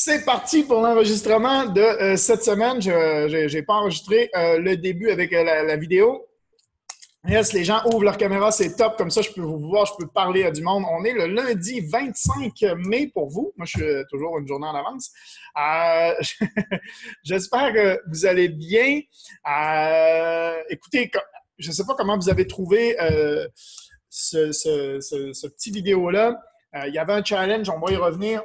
C'est parti pour l'enregistrement de cette semaine. Je n'ai pas enregistré le début avec la vidéo. Yes, les gens ouvrent leur caméra, c'est top. Comme ça, je peux vous voir, je peux parler à du monde. On est le lundi 25 mai pour vous. Moi, je suis toujours une journée en avance. J'espère que vous allez bien. Écoutez, je ne sais pas comment vous avez trouvé ce petit vidéo-là. Il y avait un challenge, on va y revenir.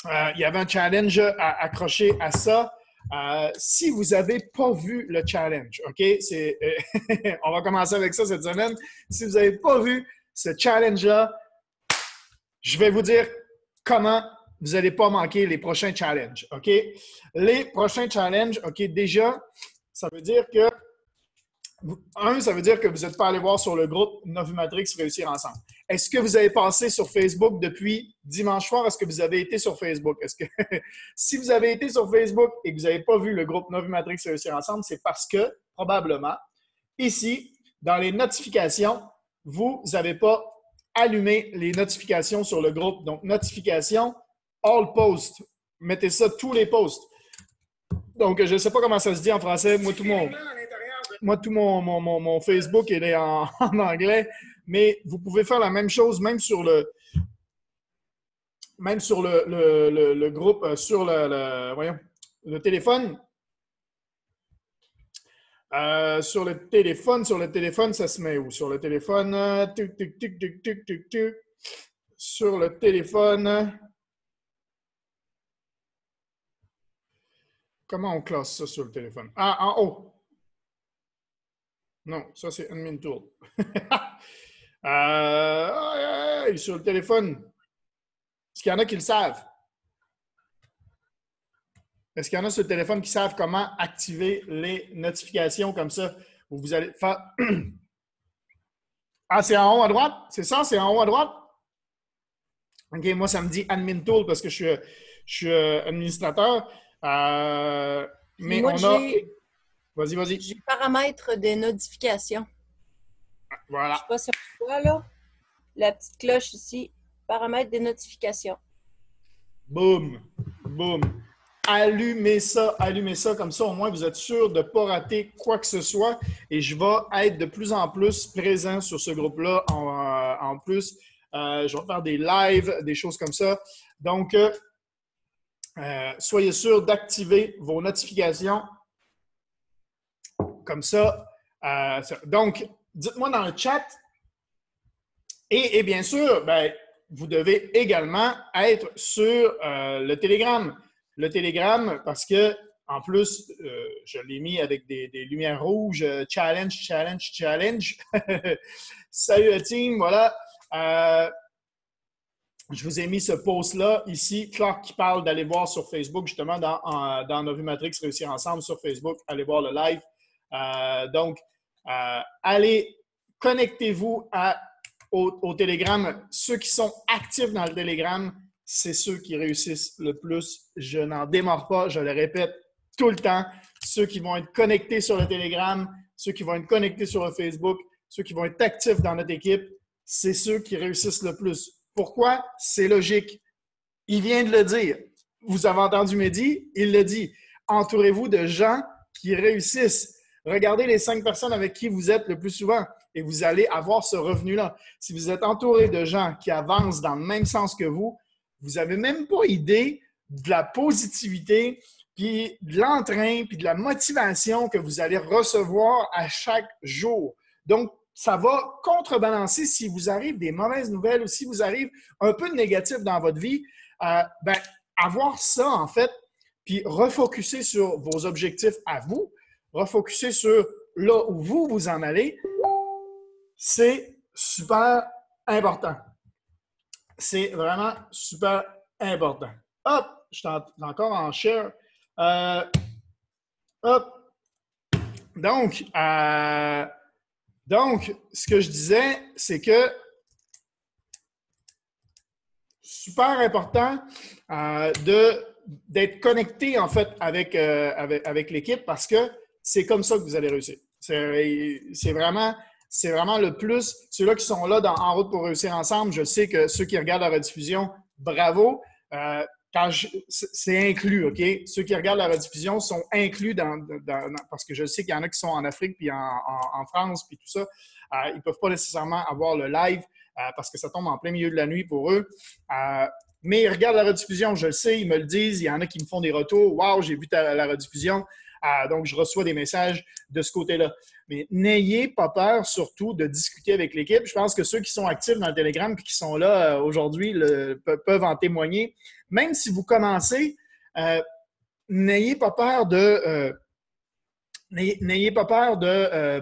Il y avait un challenge accroché à ça. Si vous n'avez pas vu le challenge, OK? On va commencer avec ça cette semaine. Si vous n'avez pas vu ce challenge-là, je vais vous dire comment vous n'allez pas manquer les prochains challenges, OK? Les prochains challenges, OK, déjà, ça veut dire que ça veut dire que vous n'êtes pas allé voir sur le groupe Novumatrix Réussir Ensemble. Est-ce que vous avez passé sur Facebook depuis dimanche soir? Est-ce que vous avez été sur Facebook? Si vous avez été sur Facebook et que vous n'avez pas vu le groupe Novumatrix Réussir Ensemble, c'est parce que, probablement, ici, dans les notifications, vous n'avez pas allumé les notifications sur le groupe. Donc, notifications, all posts. Mettez ça, tous les posts. Donc, je ne sais pas comment ça se dit en français. Moi, tout mon Facebook est en anglais, mais vous pouvez faire la même chose même sur le groupe, sur le téléphone. Sur le téléphone, ça se met où? Sur le téléphone, sur le téléphone. Comment on classe ça sur le téléphone? Ah, en haut. Non, ça c'est Admin Tool. Sur le téléphone, est-ce qu'il y en a qui le savent? Est-ce qu'il y en a sur le téléphone qui savent comment activer les notifications comme ça? Où vous allez faire. Ah, c'est en haut à droite? C'est ça? C'est en haut à droite? OK, moi, ça me dit Admin Tool parce que je suis administrateur. Mais moi, on a. Vas-y. J'ai paramètres des notifications. Voilà. Je ne sais pas si on voit, là. La petite cloche ici. Paramètres des notifications. Boum! Allumez ça, comme ça, au moins vous êtes sûr de ne pas rater quoi que ce soit. Et je vais être de plus en plus présent sur ce groupe-là. En plus, je vais faire des lives, des choses comme ça. Donc, soyez sûr d'activer vos notifications. Comme ça. Donc, dites-moi dans le chat. Et bien sûr, vous devez également être sur le Telegram. Le Telegram, parce que, en plus, je l'ai mis avec des lumières rouges. Challenge. Salut la team, voilà. Je vous ai mis ce post-là ici. Clark qui parle d'aller voir sur Facebook, justement, dans Novumatrix Réussir Ensemble sur Facebook. Allez voir le live. Donc, allez, connectez-vous au Telegram. Ceux qui sont actifs dans le Telegram, c'est ceux qui réussissent le plus. Je n'en démords pas, je le répète tout le temps. Ceux qui vont être connectés sur le Telegram, ceux qui vont être connectés sur le Facebook, ceux qui vont être actifs dans notre équipe, c'est ceux qui réussissent le plus. Pourquoi? C'est logique. Il vient de le dire. Vous avez entendu Mehdi, il le dit. Entourez-vous de gens qui réussissent. Regardez les 5 personnes avec qui vous êtes le plus souvent et vous allez avoir ce revenu-là. Si vous êtes entouré de gens qui avancent dans le même sens que vous n'avez même pas idée de la positivité, puis de l'entrain, puis de la motivation que vous allez recevoir à chaque jour. Donc, ça va contrebalancer si vous arrive des mauvaises nouvelles ou si vous arrive un peu de négatif dans votre vie. Avoir ça, en fait, puis refocuser sur vos objectifs à vous, refocuser sur là où vous en allez, c'est super important. C'est vraiment super important. Hop, je suis encore en share. Hop. Donc, ce que je disais, c'est que super important d'être connecté, en fait, avec l'équipe parce que c'est comme ça que vous allez réussir. C'est vraiment le plus. Ceux-là qui sont là En route pour réussir ensemble, je sais que ceux qui regardent la rediffusion, bravo. c'est inclus, OK? Ceux qui regardent la rediffusion sont inclus parce que je sais qu'il y en a qui sont en Afrique puis en France puis tout ça. Ils ne peuvent pas nécessairement avoir le live parce que ça tombe en plein milieu de la nuit pour eux. Mais ils regardent la rediffusion, je le sais, ils me le disent. Il y en a qui me font des retours. « Wow, j'ai vu la rediffusion. » Donc, je reçois des messages de ce côté-là. Mais n'ayez pas peur, surtout, de discuter avec l'équipe. Je pense que ceux qui sont actifs dans le Telegram et qui sont là aujourd'hui peuvent en témoigner. Même si vous commencez, n'ayez pas peur de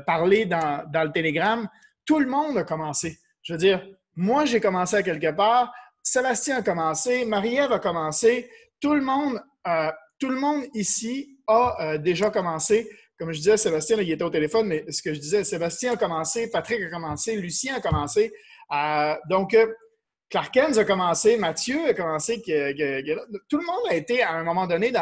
parler dans le Telegram. Tout le monde a commencé. Je veux dire, moi, j'ai commencé à quelque part. Sébastien a commencé. Marie-Ève a commencé. Tout le monde ici a déjà commencé. Comme je disais, Sébastien, il était au téléphone, mais ce que je disais, Sébastien a commencé, Patrick a commencé, Lucien a commencé. Donc, Clark Hens a commencé, Mathieu a commencé. Tout le monde a été, à un moment donné,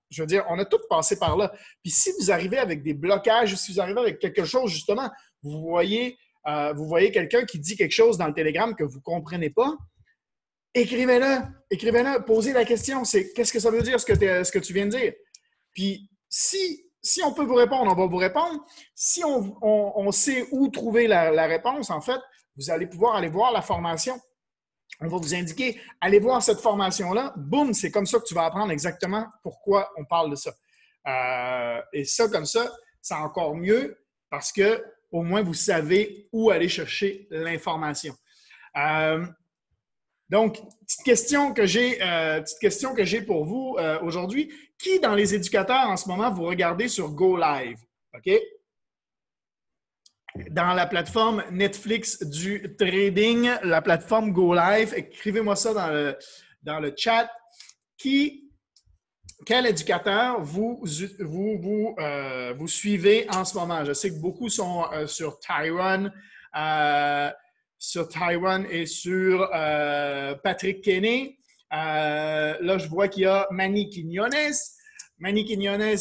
je veux dire, on a tous passé par là. Puis si vous arrivez avec des blocages, si vous arrivez avec quelque chose, justement, vous voyez quelqu'un qui dit quelque chose dans le Telegram que vous ne comprenez pas, écrivez-le, posez la question, c'est qu'est-ce que ça veut dire ce que tu viens de dire? Puis si on peut vous répondre, on va vous répondre. Si on sait où trouver la réponse, en fait, vous allez pouvoir aller voir la formation. On va vous indiquer, allez voir cette formation-là. Boum, c'est comme ça que tu vas apprendre exactement pourquoi on parle de ça. Et ça, comme ça, c'est encore mieux parce que au moins vous savez où aller chercher l'information. Donc, petite question que j'ai pour vous aujourd'hui. Qui dans les éducateurs en ce moment vous regardez sur Go Live? OK? Dans la plateforme Netflix du trading, la plateforme Go Live, écrivez-moi ça dans le chat. Quel éducateur vous suivez en ce moment? Je sais que beaucoup sont sur Tyron et sur Patrick Kenny. Là, je vois qu'il y a Manny Quinones. Manny Quinones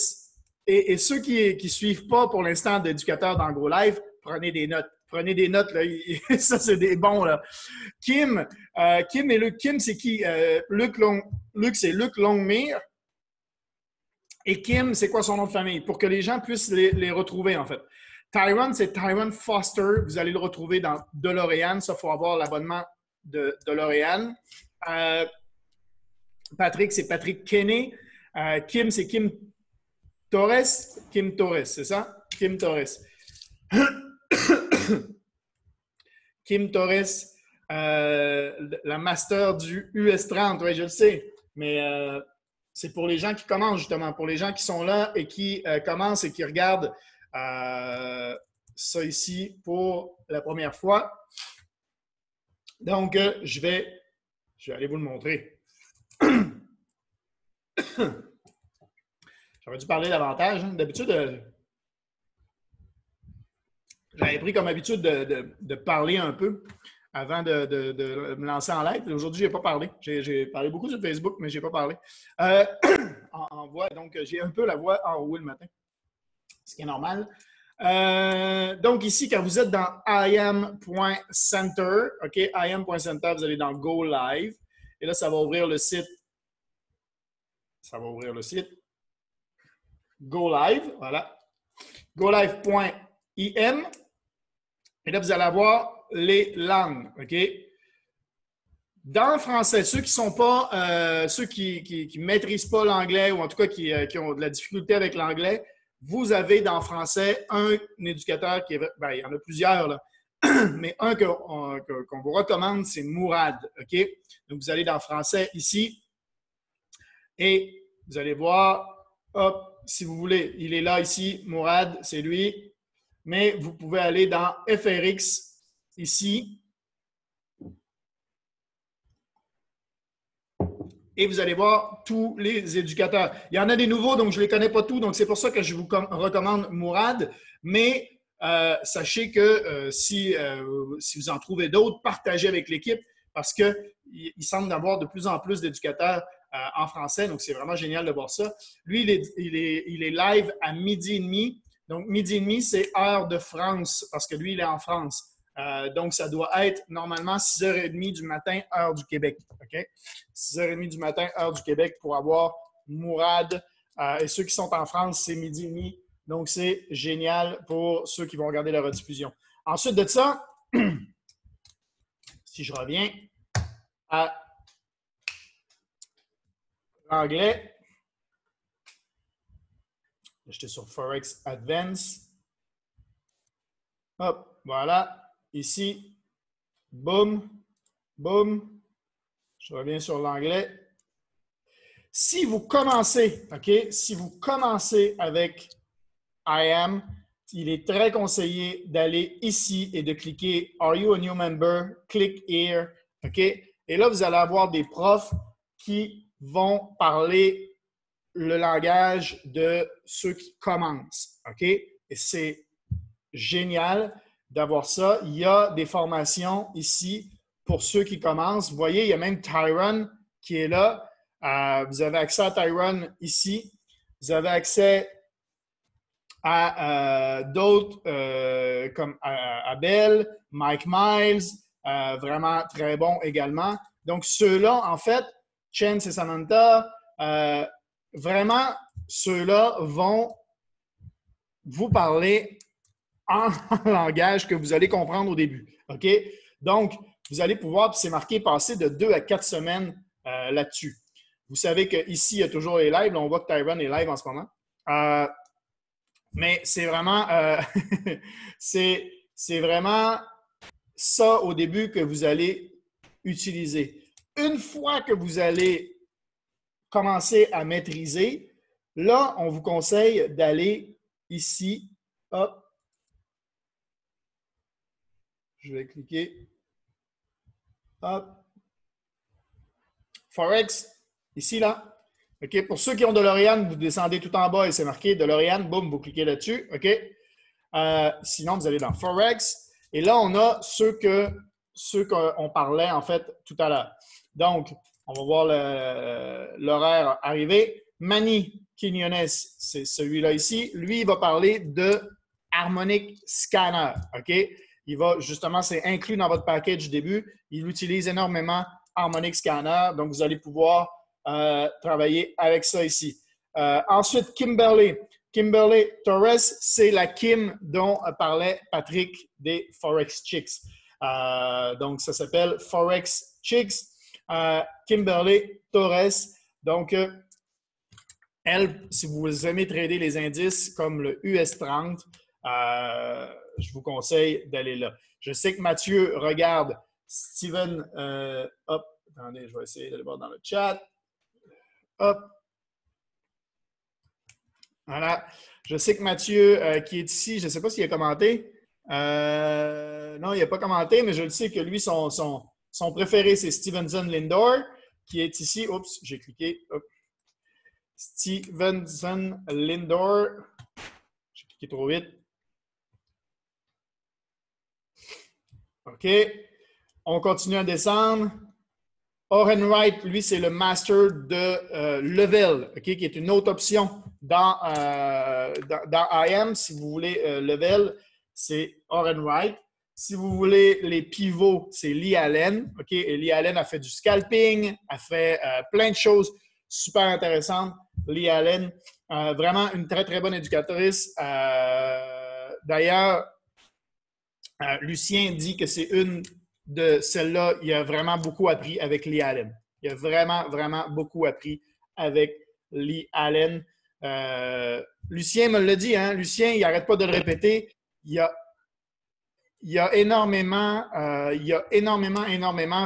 et ceux qui ne suivent pas pour l'instant d'éducateurs dans Go Live, prenez des notes. Prenez des notes, là. Ça, c'est des bons, là. Kim et Luc. Kim, c'est qui? Luc, c'est Luc Longmire. Et Kim, c'est quoi son nom de famille? Pour que les gens puissent les retrouver, en fait. Tyron, c'est Tyron Foster. Vous allez le retrouver dans DeLorean. Ça, il faut avoir l'abonnement de DeLorean. Patrick, c'est Patrick Kenny. Kim, c'est Kim Torres. Kim Torres, c'est ça? Kim Torres. Kim Torres, la master du US30. Oui, je le sais. Mais c'est pour les gens qui commencent, justement. Pour les gens qui sont là et qui commencent et qui regardent ça ici pour la première fois. Donc, je vais aller vous le montrer. J'aurais dû parler davantage. Hein. D'habitude, j'avais pris comme habitude de parler un peu avant de me lancer en live. Aujourd'hui, je n'ai pas parlé. J'ai parlé beaucoup sur Facebook, mais je n'ai pas parlé. En voix, donc j'ai un peu la voix enrouée le matin, ce qui est normal. Donc ici, quand vous êtes dans iam.center, OK, iam.center, vous allez dans Go Live. Et là, ça va ouvrir le site. Go Live, voilà. GoLive.im. Et là, vous allez avoir les langues, OK? Dans le français, ceux qui sont pas, ceux qui maîtrisent pas l'anglais ou en tout cas qui ont de la difficulté avec l'anglais, vous avez dans le français un éducateur qui est, ben, il y en a plusieurs, là, mais un qu'on vous recommande, c'est Mourad, OK? Donc, vous allez dans le français ici et vous allez voir, hop, si vous voulez, il est là ici, Mourad, c'est lui. Mais vous pouvez aller dans FRX ici. Et vous allez voir tous les éducateurs. Il y en a des nouveaux, donc je ne les connais pas tous. Donc, c'est pour ça que je vous recommande Mourad. Mais sachez que si vous en trouvez d'autres, partagez avec l'équipe parce qu'il semble y avoir de plus en plus d'éducateurs en français. Donc, c'est vraiment génial de voir ça. Lui, il est live à 12h30. Donc, 12h30, c'est heure de France parce que lui, il est en France. Donc, ça doit être normalement 6h30 du matin, heure du Québec. OK? 6h30 du matin, heure du Québec pour avoir Mourad. Et ceux qui sont en France, c'est midi et demi. Donc, c'est génial pour ceux qui vont regarder la rediffusion. Ensuite de ça, si je reviens à l'anglais, j'étais sur Forex Advance. Hop, voilà. Ici, boum, boum. Je reviens sur l'anglais. Si vous commencez, OK, si vous commencez avec IAM, il est très conseillé d'aller ici et de cliquer Are you a new member? Click here. OK? Et là, vous allez avoir des profs qui vont parler le langage de ceux qui commencent. OK? Et c'est génial d'avoir ça. Il y a des formations ici pour ceux qui commencent. Vous voyez, il y a même Tyron qui est là. Vous avez accès à Tyron ici. Vous avez accès à d'autres comme Abel, Mike Miles, vraiment très bon également. Donc, ceux-là, en fait, Chance et Samantha, vraiment, ceux-là vont vous parler en langage que vous allez comprendre au début. OK? Donc, vous allez pouvoir, puis c'est marqué, passer de 2 à 4 semaines là-dessus. Vous savez qu'ici, il y a toujours les lives. Là, on voit que Tyron est live en ce moment. Mais c'est vraiment, c'est vraiment ça au début que vous allez utiliser. Une fois que vous allez commencer à maîtriser, là, on vous conseille d'aller ici. Hop. Je vais cliquer. Hop. Forex, ici, là. OK? Pour ceux qui ont DeLorean, vous descendez tout en bas et c'est marqué DeLorean. Boum, vous cliquez là-dessus. OK? Sinon, vous allez dans Forex. Et là, on a ceux qu'on parlait, en fait, tout à l'heure. Donc, on va voir l'horaire arriver. Manny Quinones, c'est celui-là ici. Lui, il va parler de Harmonic Scanner. OK? Il va, justement, c'est inclus dans votre package du début. Il utilise énormément Harmonic Scanner. Donc, vous allez pouvoir travailler avec ça ici. Ensuite, Kimberly. Kimberly Torres, c'est la Kim dont parlait Patrick des Forex Chicks. Donc, ça s'appelle Forex Chicks. Kimberly Torres. Donc, elle, si vous aimez trader les indices comme le US30, je vous conseille d'aller là. Je sais que Mathieu regarde Steven. Hop, attendez, je vais essayer d'aller voir dans le chat. Hop. Voilà. Je sais que Mathieu, qui est ici, je ne sais pas s'il a commenté. Non, il n'a pas commenté, mais je le sais que lui, son préféré, c'est Stevenson Lindor, qui est ici. Oups, j'ai cliqué. Hop. Stevenson Lindor. J'ai cliqué trop vite. OK. On continue à descendre. Oren Wright, lui, c'est le master de Level, okay, qui est une autre option dans IAM. Si vous voulez Level, c'est Oren Wright. Si vous voulez les pivots, c'est Lee Allen. Okay? Et Lee Allen a fait du scalping, a fait plein de choses super intéressantes. Lee Allen, vraiment une très, très bonne éducatrice. D'ailleurs, Lucien dit que c'est une de celles-là, il a vraiment beaucoup appris avec Lee Allen. Il a vraiment, vraiment beaucoup appris avec Lee Allen. Lucien me l'a dit, hein? Lucien, il n'arrête pas de le répéter. Il a énormément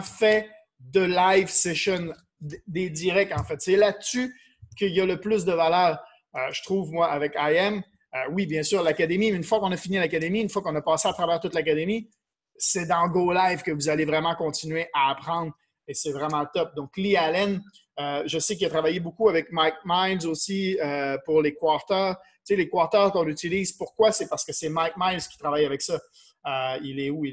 fait de live session, des directs, en fait. C'est là-dessus qu'il y a le plus de valeur, je trouve, moi, avec IAM. Oui, bien sûr, l'académie, mais une fois qu'on a fini l'académie, une fois qu'on a passé à travers toute l'académie, c'est dans Go Live que vous allez vraiment continuer à apprendre et c'est vraiment top. Donc, Lee Allen, je sais qu'il a travaillé beaucoup avec Mike Miles aussi pour les quarters. Tu sais, les quarters qu'on utilise, pourquoi? C'est parce que c'est Mike Miles qui travaille avec ça. Il est où,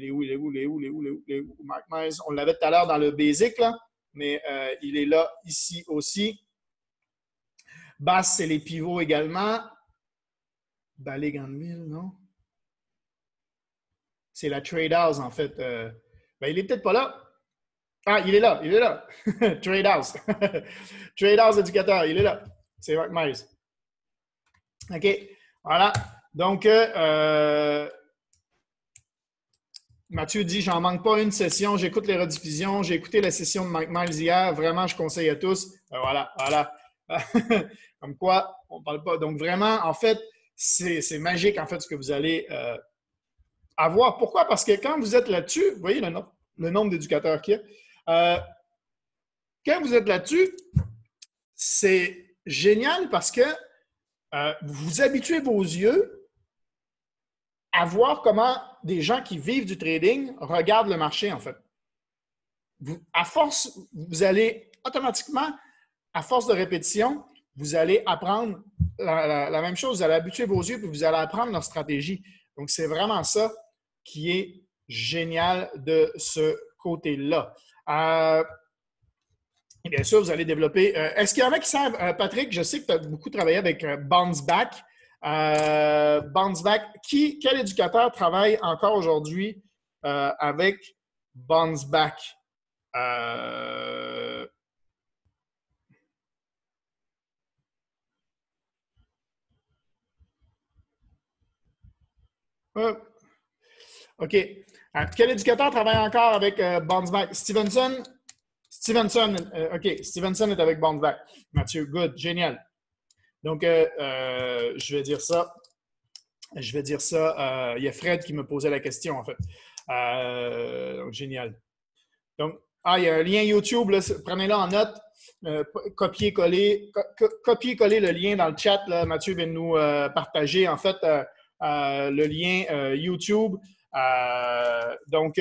Mike Miles? On l'avait tout à l'heure dans le basic, là, mais il est là, ici aussi. Bass, c'est les pivots également. Ballet Granville, non? C'est la Trade House, en fait. Ben, il est peut-être pas là. Ah, il est là, il est là. Trade House. Trade House éducateur, il est là. C'est Mark Myers. OK, voilà. Donc, Mathieu dit, j'en manque pas une session, j'écoute les rediffusions, j'ai écouté la session de Mike Miles hier, vraiment, je conseille à tous. Voilà, voilà. Comme quoi, on ne parle pas. Donc, vraiment, en fait, c'est magique, en fait, ce que vous allez avoir. Pourquoi? Parce que quand vous êtes là-dessus, vous voyez le nombre d'éducateurs qu'il y a. Quand vous êtes là-dessus, c'est génial parce que vous habituez vos yeux à voir comment des gens qui vivent du trading regardent le marché, en fait. À force, vous allez automatiquement, à force de répétition, vous allez apprendre la même chose. Vous allez habituer vos yeux et vous allez apprendre leur stratégie. Donc, c'est vraiment ça qui est génial de ce côté-là. Bien sûr, vous allez développer. Est-ce qu'il y en a qui savent, Patrick, je sais que tu as beaucoup travaillé avec Bounce Back. Bounce Back, quel éducateur travaille encore aujourd'hui avec Bounce Back? OK. Quel éducateur travaille encore avec Bounce Back? Stevenson? Stevenson, OK. Stevenson est avec Bounce Back. Mathieu, good, génial. Donc, je vais dire ça. Il y a Fred qui me posait la question, en fait. Donc, génial. Donc, il y a un lien YouTube, prenez-le en note. Copier-coller le lien dans le chat. Là, Mathieu vient de nous partager, en fait, le lien YouTube. Donc,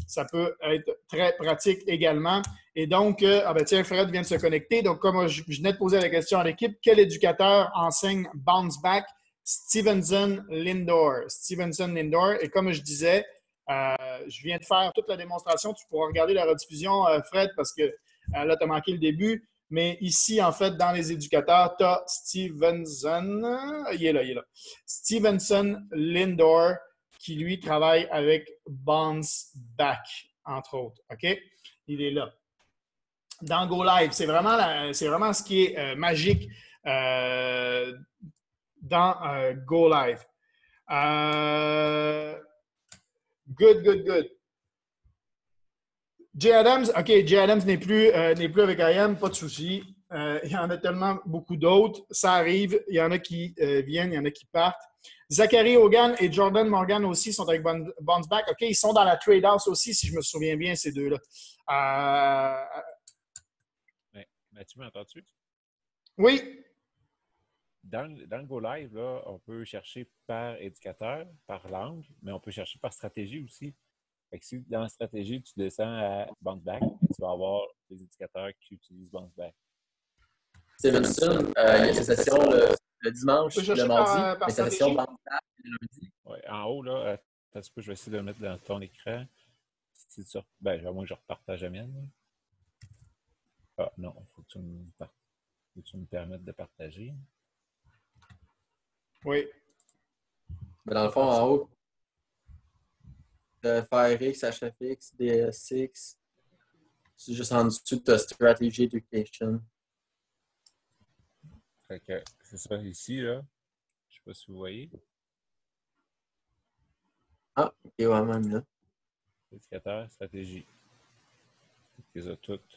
ça peut être très pratique également. Et donc, tiens, Fred vient de se connecter. Donc, comme je venais de poser la question à l'équipe, quel éducateur enseigne Bounce Back? Stevenson Lindor. Stevenson Lindor. Et comme je disais, je viens de faire toute la démonstration. Tu pourras regarder la rediffusion, Fred, parce que là, tu as manqué le début. Mais ici, en fait, dans les éducateurs, tu as Stevenson. Il est là. Stevenson Lindor, qui, lui, travaille avec Bounce Back, entre autres. OK? Il est là. Dans Go Live, c'est vraiment ce qui est magique dans Go Live. Good. Jay Adams, OK, Jay Adams n'est plus avec IM, pas de souci. Il y en a tellement beaucoup d'autres. Ça arrive. Il y en a qui viennent, il y en a qui partent. Zachary Hogan et Jordan Morgan aussi sont avec Bounce Back. OK, ils sont dans la Trade House aussi, si je me souviens bien, ces deux-là. Mathieu, m'entends-tu? Oui. Dans le Go Live, là, on peut chercher par éducateur, par langue, mais on peut chercher par stratégie aussi. Fait que si dans la stratégie, tu descends à Bounce Back, tu vas avoir des éducateurs qui utilisent Bounce Back. Stevenson, il y a ses sessions le dimanche, le mardi, mais sa session Bounce Back le lundi. Oui, en haut, là, parce que je vais essayer de le mettre dans ton écran. Si tu à moins que je repartage la mienne. Ah non, il faut que tu me permettes de partager. Oui. Mais dans le fond, en haut, FRX, HFX, DSX, c'est juste en dessous de Strategy Education. Fait que c'est ça ici, là. Je sais pas si vous voyez. Ah, ok, ouais, même là. Éducateur, stratégie. Ils ont toutes.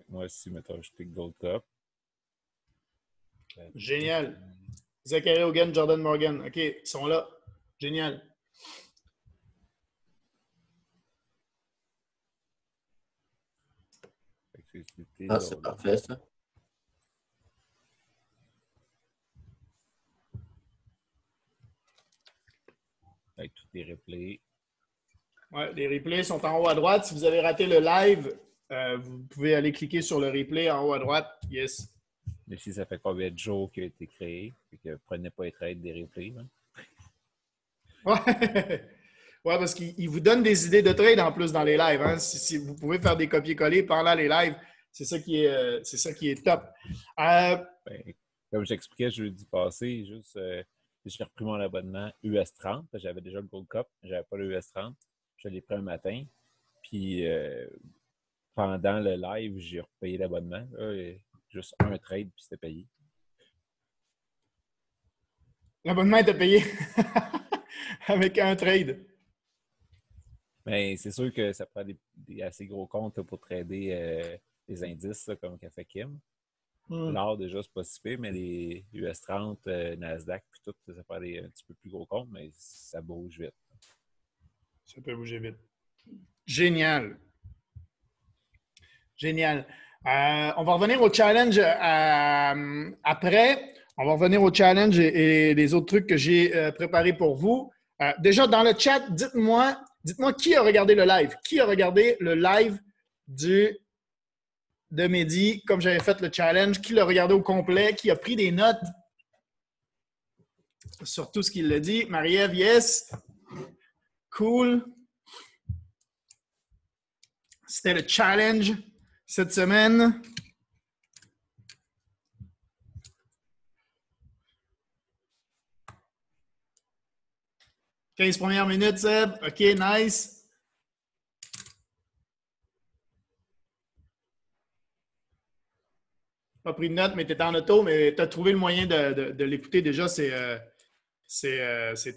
Moi aussi, mettons, je clique Gold Top. Génial. Zachary Hogan, Jordan Morgan. OK, ils sont là. Génial. Ah, c'est parfait, ça. Avec tous les replays. Oui, les replays sont en haut à droite. Si vous avez raté le live, vous pouvez aller cliquer sur le replay en haut à droite. Yes. Mais si ça fait combien de jours qu'il a été créé, fait que prenez pas les trades des replays. Hein? Ouais, parce qu'il vous donne des idées de trade en plus dans les lives. Hein? Si vous pouvez faire des copier-coller pendant les lives, c'est ça qui est top. Comme j'expliquais jeudi passé, juste J'ai repris mon abonnement US30. J'avais déjà le Gold Cup, mais j'avais pas le US30. Je l'ai pris un matin. Puis pendant le live, j'ai repayé l'abonnement. Juste un trade, puis c'était payé. L'abonnement était payé avec un trade. Mais c'est sûr que ça prend des assez gros comptes là, pour trader les indices, là, comme qu'a fait Kim. L'or, déjà, c'est pas si pire, mais les US30, Nasdaq, puis tout, ça prend un petit peu plus gros comptes, mais ça bouge vite. Ça peut bouger vite. Génial. Génial. On va revenir au challenge après. On va revenir au challenge et les autres trucs que j'ai préparés pour vous. Déjà, dans le chat, dites-moi qui a regardé le live. Qui a regardé le live de Mehdi, comme j'avais fait le challenge? Qui l'a regardé au complet? Qui a pris des notes sur tout ce qu'il a dit? Marie-Ève, yes. Cool. C'était le challenge cette semaine. « 15 premières minutes, Seb. OK, nice. Pas pris de notes, mais tu étais en auto, mais tu as trouvé le moyen de l'écouter déjà. C'est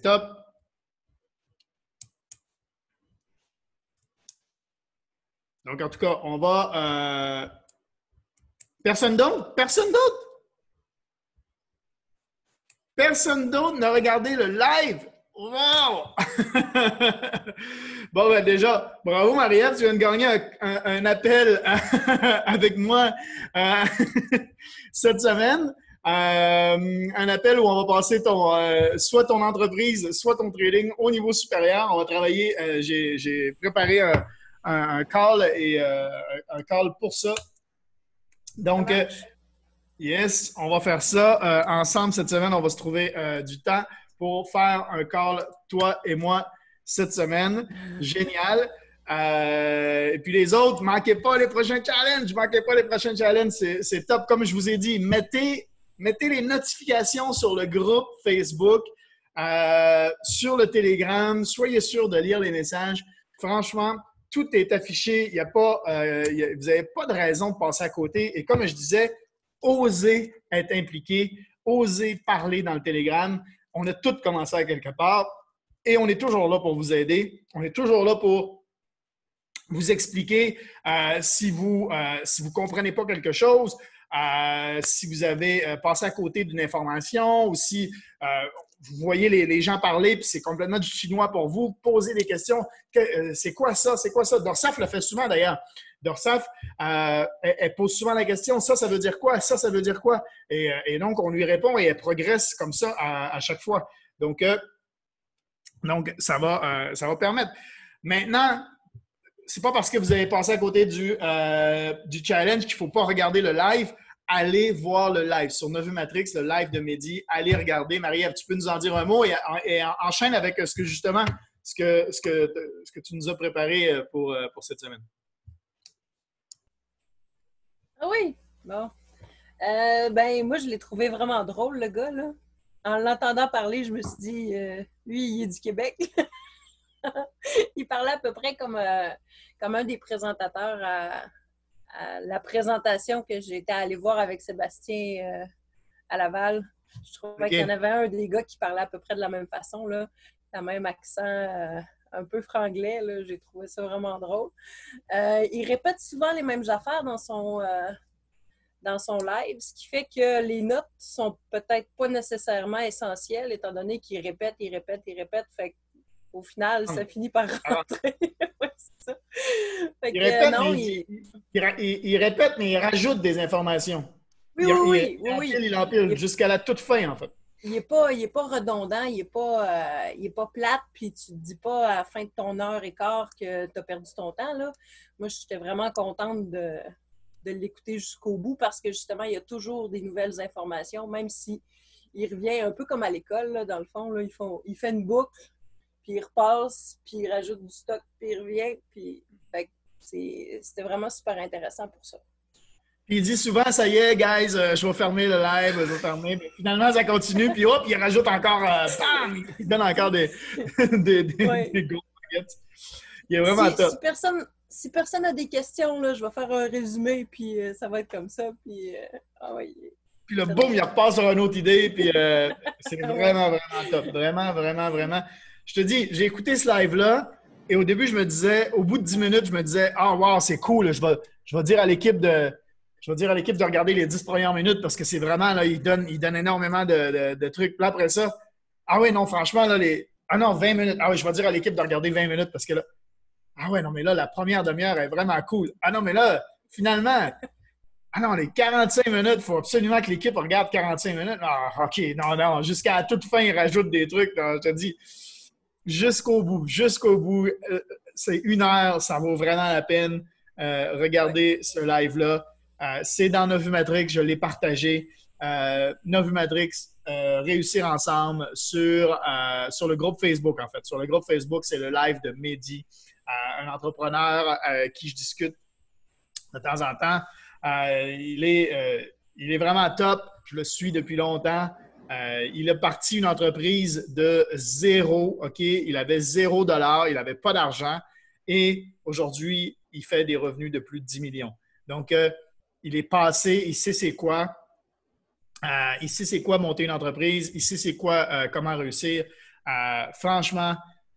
top. Donc, en tout cas, on va... Personne d'autre? Personne d'autre? Personne d'autre n'a regardé le live? Wow! Bon, ben déjà, bravo Marie-Ève, tu viens de gagner un appel avec moi cette semaine. Un appel où on va passer soit ton entreprise, soit ton trading au niveau supérieur. On va travailler, j'ai préparé un call et un call pour ça. Donc, yes, on va faire ça ensemble cette semaine. On va se trouver du temps pour faire un call, toi et moi, cette semaine. Génial. Et puis les autres, manquez pas les prochains challenges. Manquez pas les prochains challenges. C'est top. Comme je vous ai dit, mettez les notifications sur le groupe Facebook, sur le Telegram. Soyez sûr de lire les messages. Franchement, tout est affiché. Il y a pas, vous n'avez pas de raison de passer à côté. Et comme je disais, osez être impliqué, osez parler dans le Telegram. On a tous commencé à quelque part et on est toujours là pour vous aider. On est toujours là pour vous expliquer si vous ne comprenez pas quelque chose, si vous avez passé à côté d'une information ou si vous voyez les gens parler puis c'est complètement du chinois pour vous, posez des questions. C'est quoi ça? C'est quoi ça? Dorsaf le fait souvent d'ailleurs. Dorsaf, elle pose souvent la question, ça veut dire quoi? Ça veut dire quoi? Et donc, on lui répond et elle progresse comme ça à chaque fois. Donc ça va permettre. Maintenant, c'est pas parce que vous avez passé à côté du challenge qu'il ne faut pas regarder le live. Allez voir le live sur Novus Matrix, le live de Mehdi. Allez regarder. Marie-Ève, tu peux nous en dire un mot et enchaîne avec ce que tu nous as préparé pour cette semaine. Ah oui, bon. Moi, je l'ai trouvé vraiment drôle, le gars, là. En l'entendant parler, je me suis dit, lui, il est du Québec. Il parlait à peu près comme un des présentateurs à la présentation que j'étais allée voir avec Sébastien à Laval. Je trouvais qu'il y en avait un des gars qui parlait à peu près de la même façon, là, le même accent un peu franglais. Là. J'ai trouvé ça vraiment drôle. Il répète souvent les mêmes affaires dans son live, ce qui fait que les notes sont peut-être pas nécessairement essentielles, étant donné qu'il répète. Fait qu'au final, ça finit par rentrer. Ouais, c'est ça. Fait il répète, mais il rajoute des informations. Oui. Il empile jusqu'à la toute fin, en fait. Il n'est pas redondant, il n'est pas plate, puis tu ne te dis pas à la fin de ton heure et quart que tu as perdu ton temps. Là. Moi, j'étais vraiment contente de l'écouter jusqu'au bout parce que justement, il y a toujours des nouvelles informations, même si il revient un peu comme à l'école, là, dans le fond. Là, il fait une boucle, puis il repasse, puis il rajoute du stock, puis il revient. Puis c'était vraiment super intéressant pour ça. Puis il dit souvent, ça y est, guys, je vais fermer le live, je vais fermer. Mais finalement, ça continue, puis hop, il rajoute encore, bam, il donne encore des go nuggets. Il est vraiment top. Si personne a des questions, là, je vais faire un résumé, puis ça va être comme ça. Puis, puis là, boum, il repasse sur une autre idée, puis c'est vraiment, vraiment top. Vraiment, vraiment, vraiment. Je te dis, j'ai écouté ce live-là, et au début, je me disais, au bout de 10 minutes, je me disais, ah, wow, c'est cool, je vais dire à l'équipe de regarder les 10 premières minutes parce que c'est vraiment, là, il donne énormément de trucs. Puis après ça, ah oui, non, franchement, là, 20 minutes. Ah oui, je vais dire à l'équipe de regarder 20 minutes parce que là, ah ouais, non, mais là, la première demi-heure est vraiment cool. Ah non, mais là, finalement, ah non, les 45 minutes, il faut absolument que l'équipe regarde 45 minutes. Ah, OK, non, jusqu'à la toute fin, ils rajoutent des trucs. Non, je te dis, jusqu'au bout, c'est 1 heure, ça vaut vraiment la peine. Regardez ce live-là. C'est dans Novu Matrix, je l'ai partagé. Novu Matrix, réussir ensemble sur le groupe Facebook, en fait. Sur le groupe Facebook, c'est le live de Mehdi, un entrepreneur qui je discute de temps en temps. Il est vraiment top. Je le suis depuis longtemps. Il a parti une entreprise de zéro. OK? Il avait $0. Il n'avait pas d'argent. Et aujourd'hui, il fait des revenus de plus de 10 millions. Donc, il est passé, il sait c'est quoi. Il sait c'est quoi monter une entreprise. Il sait c'est quoi comment réussir. Franchement,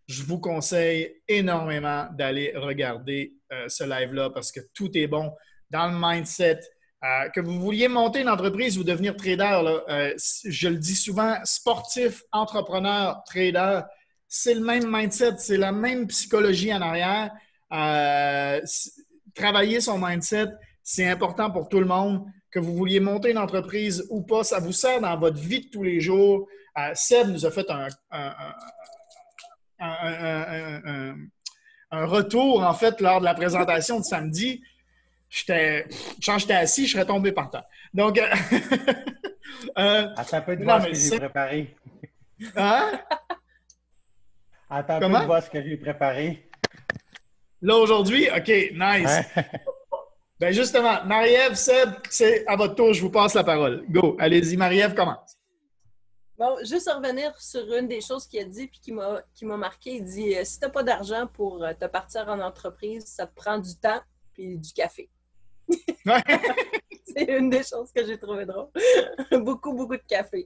je vous conseille énormément d'aller regarder ce live-là parce que tout est bon dans le mindset. Que vous vouliez monter une entreprise ou devenir trader, là, je le dis souvent, sportif, entrepreneur, trader, c'est le même mindset, c'est la même psychologie en arrière. Travailler son mindset, c'est important pour tout le monde. Que vous vouliez monter une entreprise ou pas, ça vous sert dans votre vie de tous les jours. Seb nous a fait un retour, en fait, lors de la présentation de samedi. Quand j'étais assis, je serais tombé par terre. Donc, attends un peu de voir ce que j'ai préparé. Hein? Attends un peu de voir ce que j'ai préparé. Là, aujourd'hui? OK, nice. Ben justement, Marie-Ève, Seb, c'est à votre tour, je vous passe la parole. Go, allez-y, Marie-Ève, commence. Bon, juste revenir sur une des choses qu'il a dit puis qui m'a marqué. Il dit si tu n'as pas d'argent pour te partir en entreprise, ça te prend du temps puis du café. C'est une des choses que j'ai trouvé drôle. Beaucoup de café.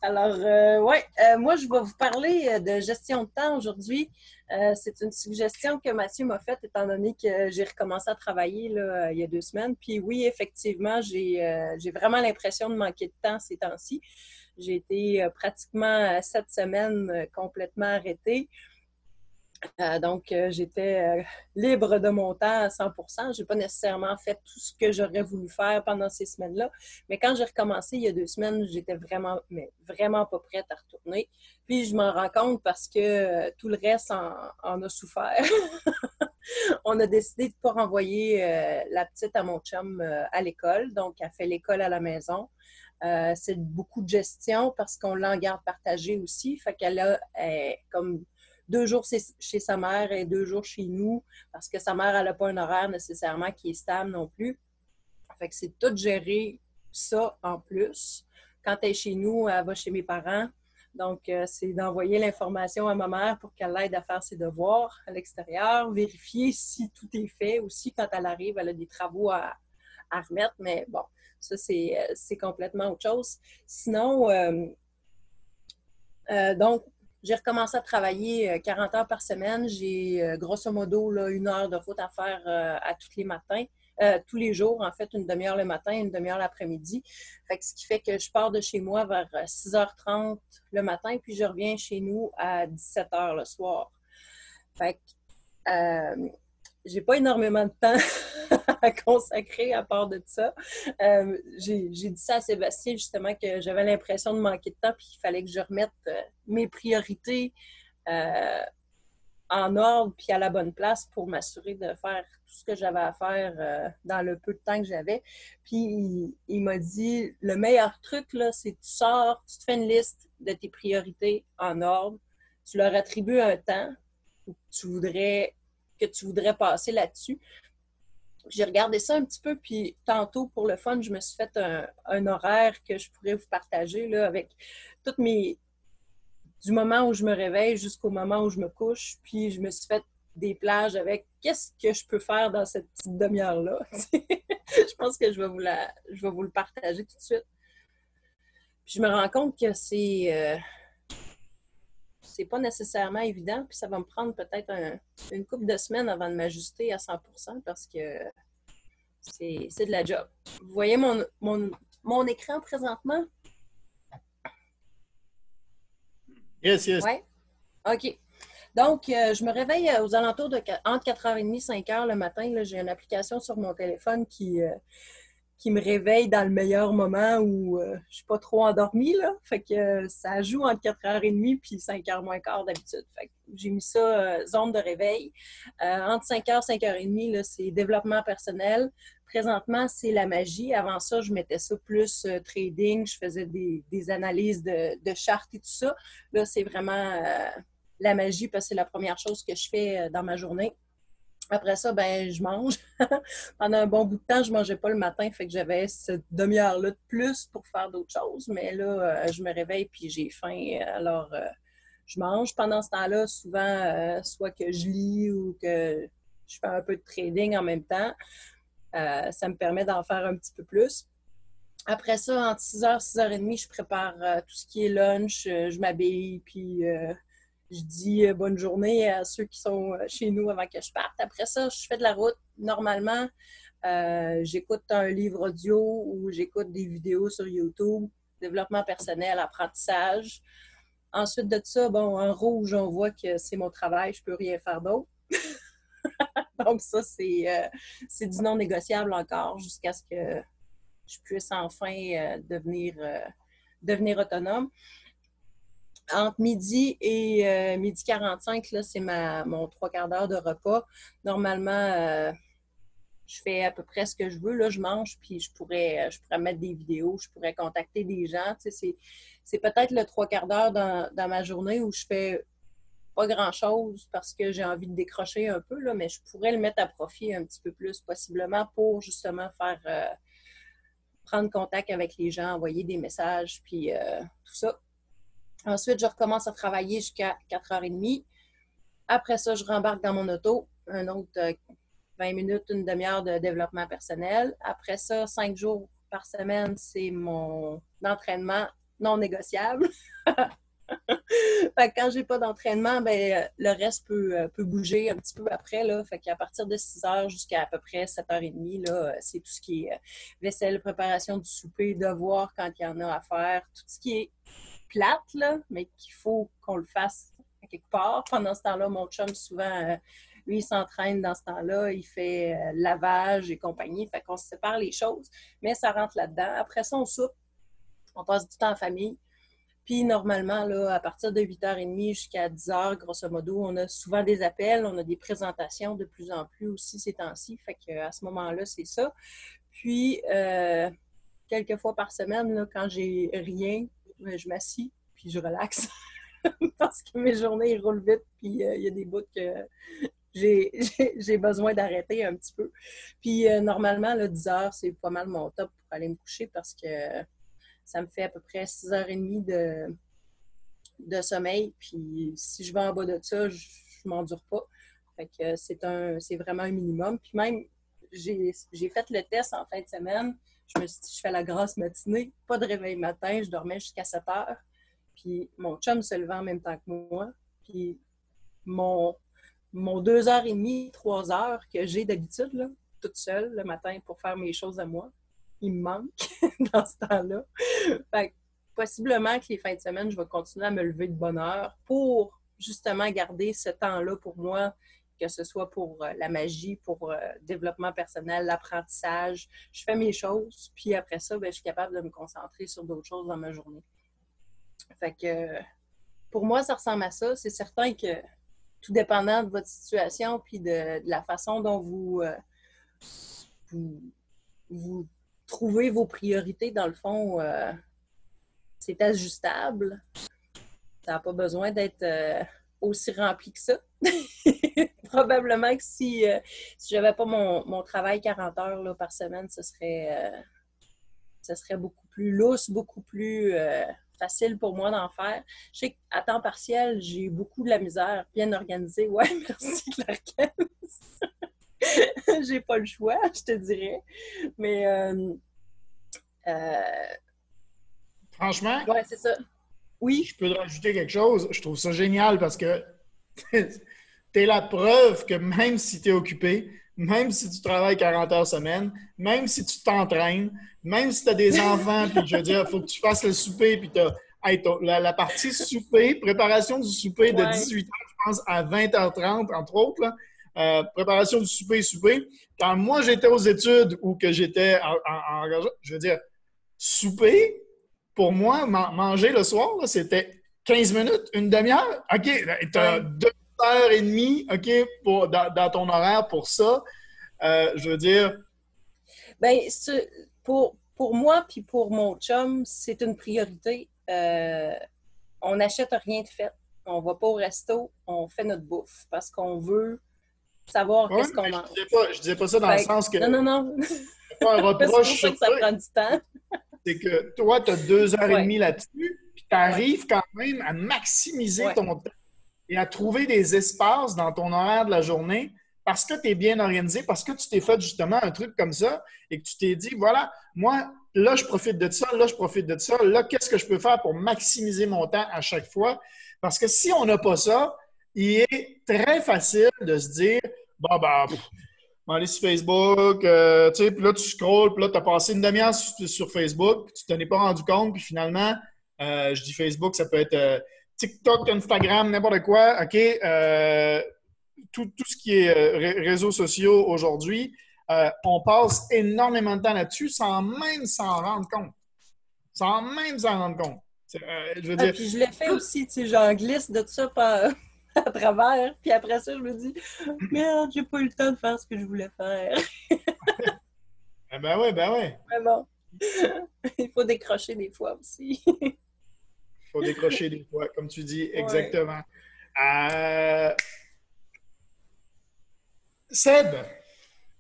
Alors, moi, je vais vous parler de gestion de temps aujourd'hui. C'est une suggestion que Mathieu m'a faite étant donné que j'ai recommencé à travailler là, il y a 2 semaines. Puis oui, effectivement, j'ai vraiment l'impression de manquer de temps ces temps-ci. J'ai été pratiquement 7 semaines complètement arrêtée. Donc, j'étais libre de mon temps à 100%. Je n'ai pas nécessairement fait tout ce que j'aurais voulu faire pendant ces semaines-là. Mais quand j'ai recommencé il y a 2 semaines, j'étais vraiment pas prête à retourner. Puis, je m'en rends compte parce que tout le reste en a souffert. On a décidé de ne pas renvoyer la petite à mon chum à l'école. Donc, elle fait l'école à la maison. C'est beaucoup de gestion parce qu'on l'a en garde partagée aussi. Fait qu'elle a comme 2 jours chez sa mère et 2 jours chez nous parce que sa mère, elle n'a pas un horaire nécessairement qui est stable non plus. Fait que c'est tout gérer ça en plus. Quand elle est chez nous, elle va chez mes parents. Donc, c'est d'envoyer l'information à ma mère pour qu'elle l'aide à faire ses devoirs à l'extérieur, vérifier si tout est fait aussi. Quand elle arrive, elle a des travaux à remettre, mais bon, ça, c'est complètement autre chose. Sinon, donc, j'ai recommencé à travailler 40 heures par semaine. J'ai grosso modo là, 1 heure de route à faire à tous les matins. Tous les jours, en fait, une demi-heure le matin, une demi-heure l'après-midi. Fait que ce qui fait que je pars de chez moi vers 6h30 le matin, puis je reviens chez nous à 17h le soir. Fait que j'ai pas énormément de temps à consacrer à part de ça. J'ai dit ça à Sébastien, justement, que j'avais l'impression de manquer de temps puis qu'il fallait que je remette mes priorités en ordre puis à la bonne place pour m'assurer de faire tout ce que j'avais à faire dans le peu de temps que j'avais. Puis, il m'a dit, le meilleur truc, là, c'est que tu sors, tu te fais une liste de tes priorités en ordre, tu leur attribues un temps que tu voudrais passer là-dessus. J'ai regardé ça un petit peu, puis tantôt, pour le fun, je me suis fait un horaire que je pourrais vous partager là, avec toutes mes... du moment où je me réveille jusqu'au moment où je me couche, puis je me suis fait des plages avec qu'est-ce que je peux faire dans cette petite demi-heure-là. Je pense que je vais vous le partager tout de suite. Puis je me rends compte que c'est pas nécessairement évident, puis ça va me prendre peut-être une couple de semaines avant de m'ajuster à 100% parce que c'est de la job. Vous voyez mon écran présentement? Yes. Oui? OK. Donc, je me réveille aux alentours de entre 4h30 et 5h le matin. Là, j'ai une application sur mon téléphone qui me réveille dans le meilleur moment où je ne suis pas trop endormie. Là. Fait que ça joue entre 4h30 et 5h moins quart d'habitude. Fait que j'ai mis ça zone de réveil. Entre 5h et 5h30, là, c'est développement personnel. Présentement, c'est la magie. Avant ça, je mettais ça plus trading. Je faisais des analyses de chartes et tout ça. Là, c'est vraiment la magie parce que c'est la première chose que je fais dans ma journée. Après ça, ben je mange. Pendant un bon bout de temps, je ne mangeais pas le matin, fait que j'avais cette demi-heure-là de plus pour faire d'autres choses. Mais là, je me réveille puis j'ai faim, alors je mange. Pendant ce temps-là, souvent, soit que je lis ou que je fais un peu de trading en même temps. Ça me permet d'en faire un petit peu plus. Après ça, entre 6h, 6h30, je prépare tout ce qui est lunch, je m'habille, puis je dis bonne journée à ceux qui sont chez nous avant que je parte. Après ça, je fais de la route. Normalement, j'écoute un livre audio ou j'écoute des vidéos sur YouTube, développement personnel, apprentissage. Ensuite de ça, bon, en rouge, on voit que c'est mon travail, je peux rien faire d'autre. Donc ça, c'est du non négociable encore jusqu'à ce que je puisse enfin devenir autonome. Entre midi et midi 45, là, c'est mon 3/4 d'heure de repas. Normalement, je fais à peu près ce que je veux. Là, je mange, puis je pourrais mettre des vidéos, je pourrais contacter des gens. Tu sais, c'est peut-être le 3/4 d'heure dans ma journée où je fais pas grand-chose parce que j'ai envie de décrocher un peu, là, mais je pourrais le mettre à profit un petit peu plus, possiblement, pour justement prendre contact avec les gens, envoyer des messages, puis tout ça. Ensuite, je recommence à travailler jusqu'à 4h30. Après ça, je rembarque dans mon auto. Un autre 20 minutes, une demi-heure de développement personnel. Après ça, 5 jours par semaine, c'est mon entraînement non négociable. Fait que quand j'ai pas d'entraînement, ben, le reste peut bouger un petit peu après. Là. Fait qu'à partir de 6h jusqu'à à peu près 7h30, là, c'est tout ce qui est vaisselle, préparation du souper, devoir quand il y en a à faire, tout ce qui est plate, là, mais qu'il faut qu'on le fasse à quelque part. Pendant ce temps-là, mon chum, souvent, lui, il s'entraîne dans ce temps-là, il fait lavage et compagnie, fait qu'on se sépare les choses, mais ça rentre là-dedans. Après ça, on soupe, on passe du temps en famille. Puis normalement, là, à partir de 8h30 jusqu'à 10h, grosso modo, on a souvent des appels, on a des présentations de plus en plus aussi ces temps-ci. Fait qu'à ce moment-là, c'est ça. Puis, quelques fois par semaine, là, quand j'ai rien, je m'assis puis je relaxe. Parce que mes journées roulent vite, puis il y a des bouts que j'ai besoin d'arrêter un petit peu. Puis normalement, là, 10h, c'est pas mal mon top pour aller me coucher parce que ça me fait à peu près 6h30 de sommeil. Puis si je vais en bas de ça, je m'endure pas. Fait que c'est vraiment un minimum. Puis même, j'ai fait le test en fin de semaine. Je me suis dit, je fais la grasse matinée. Pas de réveil matin. Je dormais jusqu'à 7h. Puis mon chum se levait en même temps que moi. Puis mon 2h30, 3h que j'ai d'habitude, là, toute seule le matin pour faire mes choses à moi, il me manque dans ce temps-là. Fait que, possiblement que les fins de semaine, je vais continuer à me lever de bonne heure pour justement garder ce temps-là pour moi, que ce soit pour la magie, pour développement personnel, l'apprentissage. Je fais mes choses, puis après ça, ben, je suis capable de me concentrer sur d'autres choses dans ma journée. Fait que pour moi, ça ressemble à ça. C'est certain que tout dépendant de votre situation puis de la façon dont vous trouvez vos priorités, dans le fond, c'est ajustable. Ça n'a pas besoin d'être aussi rempli que ça. probablement que si j'avais pas mon travail 40 heures là, par semaine, ce serait beaucoup plus lousse, beaucoup plus facile pour moi d'en faire. Je sais qu'à temps partiel, j'ai eu beaucoup de la misère, bien organisée. Ouais, merci Clarence. J'ai pas le choix, je te dirais. Mais franchement, ouais, c'est ça. Oui. Je peux te rajouter quelque chose. Je trouve ça génial parce que t'es la preuve que même si tu es occupé, même si tu travailles 40 heures semaine, même si tu t'entraînes, même si tu as des enfants, puis je veux dire, il faut que tu fasses le souper, puis la partie souper, préparation du souper de 18h, je pense, à 20h30, entre autres, là, préparation du souper. Quand moi, j'étais aux études ou que j'étais je veux dire, souper, pour moi, manger le soir, là, c'était 15 minutes, une demi-heure. OK, tu as 2h30, OK, dans ton horaire pour ça. Je veux dire... Bien, pour moi puis pour mon chum, c'est une priorité. On n'achète rien de fait. On va pas au resto, on fait notre bouffe parce qu'on veut savoir qu'est-ce qu'on mange. Je disais pas ça dans le sens que... Non. C'est pas un reproche sur ça prend du temps. C'est que toi, tu as 2h30 là-dessus, puis tu arrives quand même à maximiser ton temps et à trouver des espaces dans ton horaire de la journée parce que tu es bien organisé, parce que tu t'es fait justement un truc comme ça et que tu t'es dit, voilà, moi, là, je profite de ça, là, je profite de ça, là, qu'est-ce que je peux faire pour maximiser mon temps à chaque fois? Parce que si on n'a pas ça, il est très facile de se dire, aller sur Facebook, tu sais, puis là, tu scrolles, puis là, tu as passé une demi-heure sur Facebook, puis tu t'en es pas rendu compte, puis finalement, je dis Facebook, ça peut être TikTok, Instagram, n'importe quoi, OK? Tout ce qui est réseaux sociaux aujourd'hui, on passe énormément de temps là-dessus sans même s'en rendre compte. Sans même s'en rendre compte. Je veux dire... Puis je l'ai fait aussi, tu sais, j'en glisse de tout ça à travers. Puis après ça, je me dis, merde, j'ai pas eu le temps de faire ce que je voulais faire. Ben oui. Mais bon, il faut décrocher des fois aussi. Il faut décrocher des fois, comme tu dis, exactement. Seb,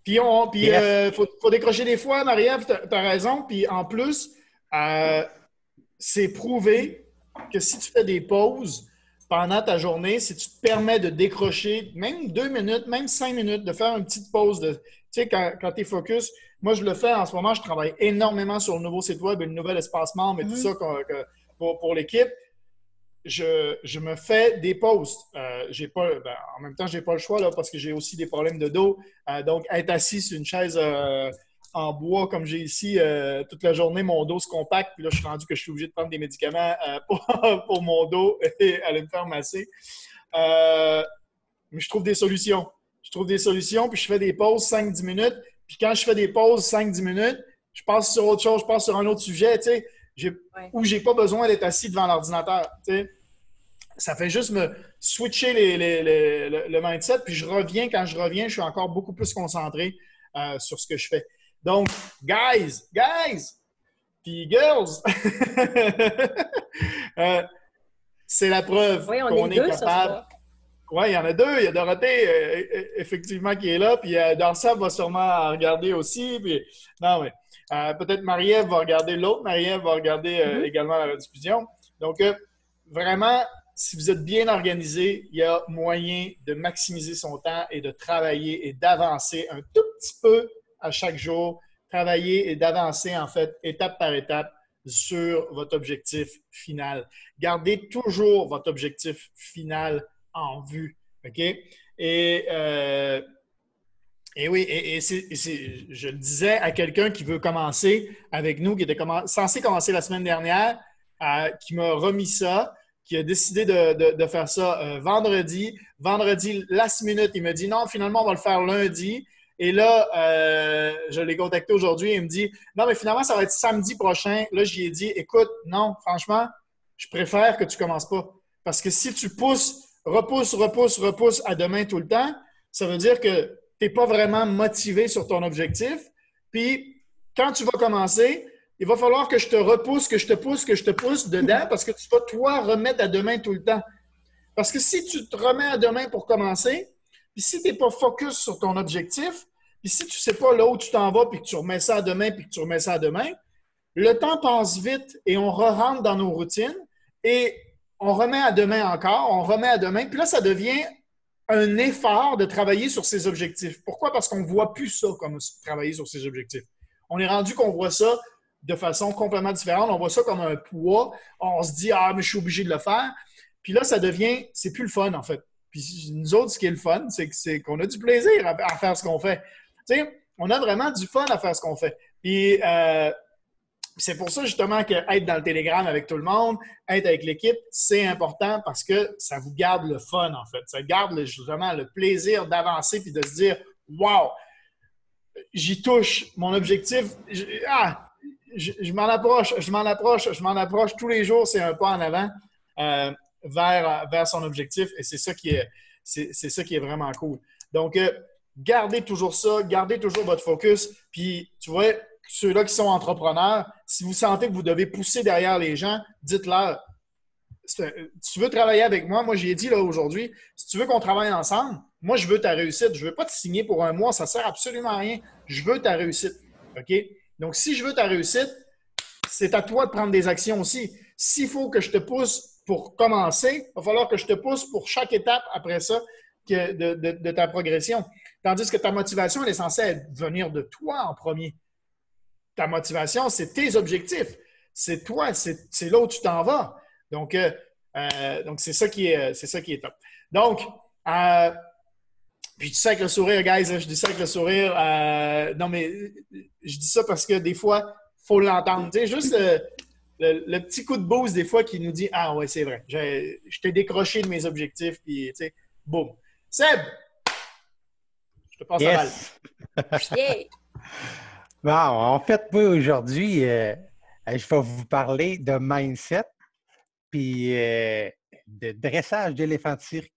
puis faut décrocher des fois, Marie-Ève, t'as raison. Puis en plus, c'est prouvé que si tu fais des pauses pendant ta journée, si tu te permets de décrocher même 2 minutes, même 5 minutes, de faire une petite pause, tu sais, quand tu es focus, moi je le fais en ce moment, je travaille énormément sur le nouveau site web et le nouvel espace membre et tout ça pour l'équipe. Je me fais des pauses. En même temps, je n'ai pas le choix là, parce que j'ai aussi des problèmes de dos. Donc, être assis sur une chaise en bois comme j'ai ici toute la journée, mon dos se compacte. Puis là, je suis rendu que je suis obligé de prendre des médicaments pour mon dos et aller me faire masser. Mais je trouve des solutions. Puis je fais des pauses 5-10 minutes. Puis quand je fais des pauses 5-10 minutes, je passe sur autre chose, je passe sur un autre sujet, tu sais, où j'ai pas besoin d'être assis devant l'ordinateur, tu sais. Ça fait juste me switcher le mindset. Puis quand je reviens, je suis encore beaucoup plus concentré sur ce que je fais. Donc, guys, puis girls, c'est la preuve qu'on est capable. Oui, il y en a 2. Il y a Dorothée, effectivement, qui est là. Puis Darcy va sûrement regarder aussi. Puis, non, mais peut-être Marie-Ève va regarder l'autre. Marie-Ève va regarder également la rediffusion. Donc, vraiment, si vous êtes bien organisé, il y a moyen de maximiser son temps et de travailler et d'avancer un tout petit peu à chaque jour. Travailler et d'avancer, en fait, étape par étape sur votre objectif final. Gardez toujours votre objectif final en vue. OK? Et oui, je le disais à quelqu'un qui veut commencer avec nous, qui était censé commencer la semaine dernière, qui m'a remis ça, qui a décidé de faire ça vendredi. Vendredi, last minute, il me dit non, finalement, on va le faire lundi. Et là, je l'ai contacté aujourd'hui et il me dit non, mais finalement, ça va être samedi prochain. Là, j'y ai dit écoute, non, franchement, je préfère que tu ne commences pas. Parce que si tu repousse à demain tout le temps, ça veut dire que tu n'es pas vraiment motivé sur ton objectif. Puis, quand tu vas commencer, il va falloir que je te repousse, que je te pousse dedans parce que tu vas, toi, remettre à demain tout le temps. Parce que si tu te remets à demain pour commencer, Puis si tu n'es pas focus sur ton objectif, puis si tu ne sais pas là où tu t'en vas, puis que tu remets ça à demain, puis que tu remets ça à demain, le temps passe vite et on re-rentre dans nos routines et on remet à demain encore, on remet à demain. Puis là, ça devient un effort de travailler sur ses objectifs. Pourquoi? Parce qu'on ne voit plus ça comme travailler sur ses objectifs. On est rendu qu'on voit ça de façon complètement différente. On voit ça comme un poids. On se dit « Ah, mais je suis obligé de le faire. » Puis là, ça devient, c'est plus le fun, en fait. Puis nous autres, ce qui est le fun, c'est qu'on a du plaisir à faire ce qu'on fait. Tu sais, on a vraiment du fun à faire ce qu'on fait. Puis c'est pour ça, justement, qu'être dans le Telegram avec tout le monde, être avec l'équipe, c'est important parce que ça vous garde le fun, en fait. Ça garde justement le plaisir d'avancer puis de se dire « Wow! J'y touche. Mon objectif, je m'en approche. Tous les jours, c'est un pas en avant vers son objectif et c'est ça qui est vraiment cool. Donc, gardez toujours ça, gardez toujours votre focus. Puis, tu vois, ceux-là qui sont entrepreneurs, si vous sentez que vous devez pousser derrière les gens, dites-leur, tu veux travailler avec moi, j'y ai dit là aujourd'hui, si tu veux qu'on travaille ensemble, moi, je veux ta réussite. Je ne veux pas te signer pour un mois, ça ne sert absolument à rien. Je veux ta réussite. OK? Donc, si je veux ta réussite, c'est à toi de prendre des actions aussi. S'il faut que je te pousse pour commencer, il va falloir que je te pousse pour chaque étape après ça de ta progression. Tandis que ta motivation, elle est censée venir de toi en premier. Ta motivation, c'est tes objectifs. C'est toi, c'est là où tu t'en vas. Donc c'est ça qui est top. Donc, puis tu sais avec le sourire, guys, je dis ça avec le sourire. Non, mais je dis ça parce que des fois, il faut l'entendre. Tu sais, juste le petit coup de boost des fois qui nous dit « Ah ouais, c'est vrai, je t'ai décroché de mes objectifs. » Puis, tu sais, boum. Seb, je te passe la balle. Yeah. Bon, en fait, moi, aujourd'hui, je vais vous parler de mindset puis de dressage d'éléphants de cirque.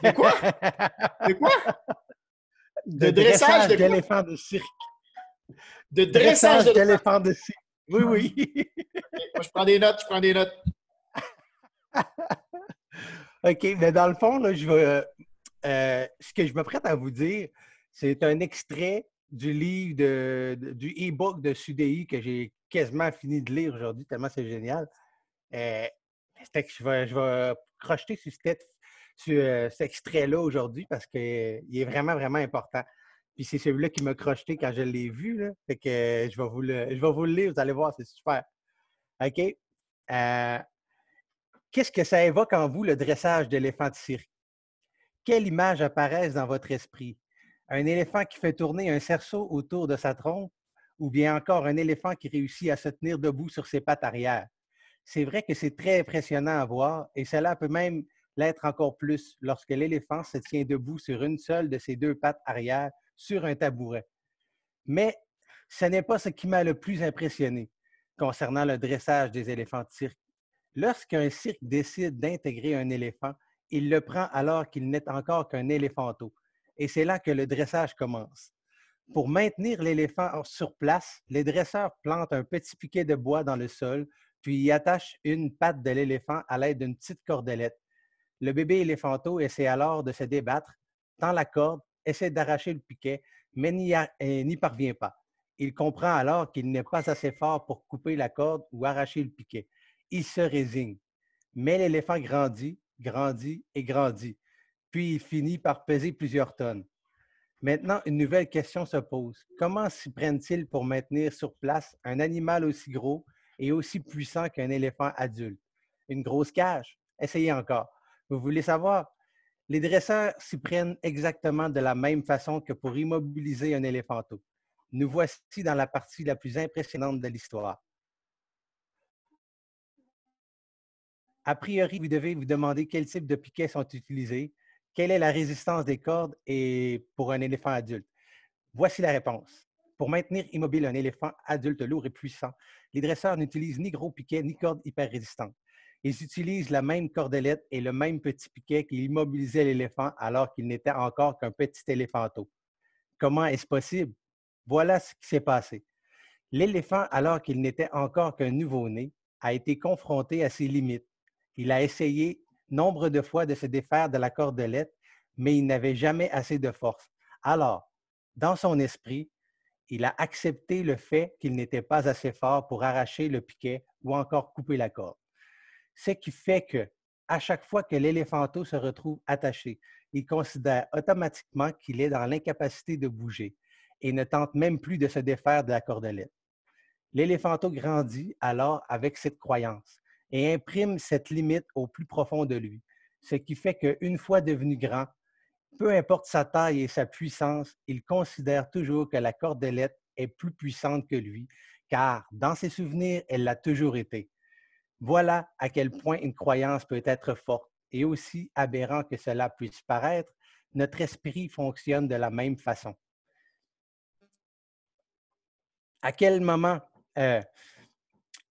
De quoi? De quoi? De dressage d'éléphants de cirque. De dressage d'éléphants de cirque. Oui, oui. Moi, je prends des notes. OK, mais dans le fond, là, ce que je me prête à vous dire, c'est un extrait du livre du e-book de Sudei que j'ai quasiment fini de lire aujourd'hui, tellement c'est génial. Je vais crocheter sur cet extrait-là aujourd'hui parce qu'il est vraiment, vraiment important. Puis c'est celui-là qui m'a crocheté quand je l'ai vu. Là. Fait que je vais vous le lire, vous allez voir, c'est super. OK? Qu'est-ce que ça évoque en vous, le dressage d'éléphant de cirque? Quelles images apparaissent dans votre esprit? Un éléphant qui fait tourner un cerceau autour de sa trompe ou bien encore un éléphant qui réussit à se tenir debout sur ses pattes arrière? C'est vrai que c'est très impressionnant à voir et cela peut même l'être encore plus lorsque l'éléphant se tient debout sur une seule de ses deux pattes arrière sur un tabouret. Mais ce n'est pas ce qui m'a le plus impressionné concernant le dressage des éléphants de cirque. Lorsqu'un cirque décide d'intégrer un éléphant, il le prend alors qu'il n'est encore qu'un éléphanteau. Et c'est là que le dressage commence. Pour maintenir l'éléphant sur place, les dresseurs plantent un petit piquet de bois dans le sol, puis y attachent une patte de l'éléphant à l'aide d'une petite cordelette. Le bébé éléphanteau essaie alors de se débattre, tend la corde, essaie d'arracher le piquet, mais n'y parvient pas. Il comprend alors qu'il n'est pas assez fort pour couper la corde ou arracher le piquet. Il se résigne. Mais l'éléphant grandit et grandit. Puis il finit par peser plusieurs tonnes. Maintenant, une nouvelle question se pose. Comment s'y prennent-ils pour maintenir sur place un animal aussi gros et aussi puissant qu'un éléphant adulte? Une grosse cage? Essayez encore. Vous voulez savoir? Les dresseurs s'y prennent exactement de la même façon que pour immobiliser un éléphanteau. Nous voici dans la partie la plus impressionnante de l'histoire. A priori, vous devez vous demander quel type de piquets sont utilisés, quelle est la résistance des cordes et pour un éléphant adulte. Voici la réponse. Pour maintenir immobile un éléphant adulte lourd et puissant, les dresseurs n'utilisent ni gros piquets ni cordes hyper résistantes. Ils utilisent la même cordelette et le même petit piquet qui immobilisait l'éléphant alors qu'il n'était encore qu'un petit éléphanteau. Comment est-ce possible? Voilà ce qui s'est passé. L'éléphant, alors qu'il n'était encore qu'un nouveau-né, a été confronté à ses limites. Il a essayé nombre de fois de se défaire de la cordelette, mais il n'avait jamais assez de force. Alors, dans son esprit, il a accepté le fait qu'il n'était pas assez fort pour arracher le piquet ou encore couper la corde. Ce qui fait que, à chaque fois que l'éléphanteau se retrouve attaché, il considère automatiquement qu'il est dans l'incapacité de bouger et ne tente même plus de se défaire de la cordelette. L'éléphanteau grandit alors avec cette croyance et imprime cette limite au plus profond de lui, ce qui fait qu'une fois devenu grand, peu importe sa taille et sa puissance, il considère toujours que la cordelette est plus puissante que lui, car dans ses souvenirs, elle l'a toujours été. Voilà à quel point une croyance peut être forte et aussi aberrant que cela puisse paraître, notre esprit fonctionne de la même façon. À quel moment?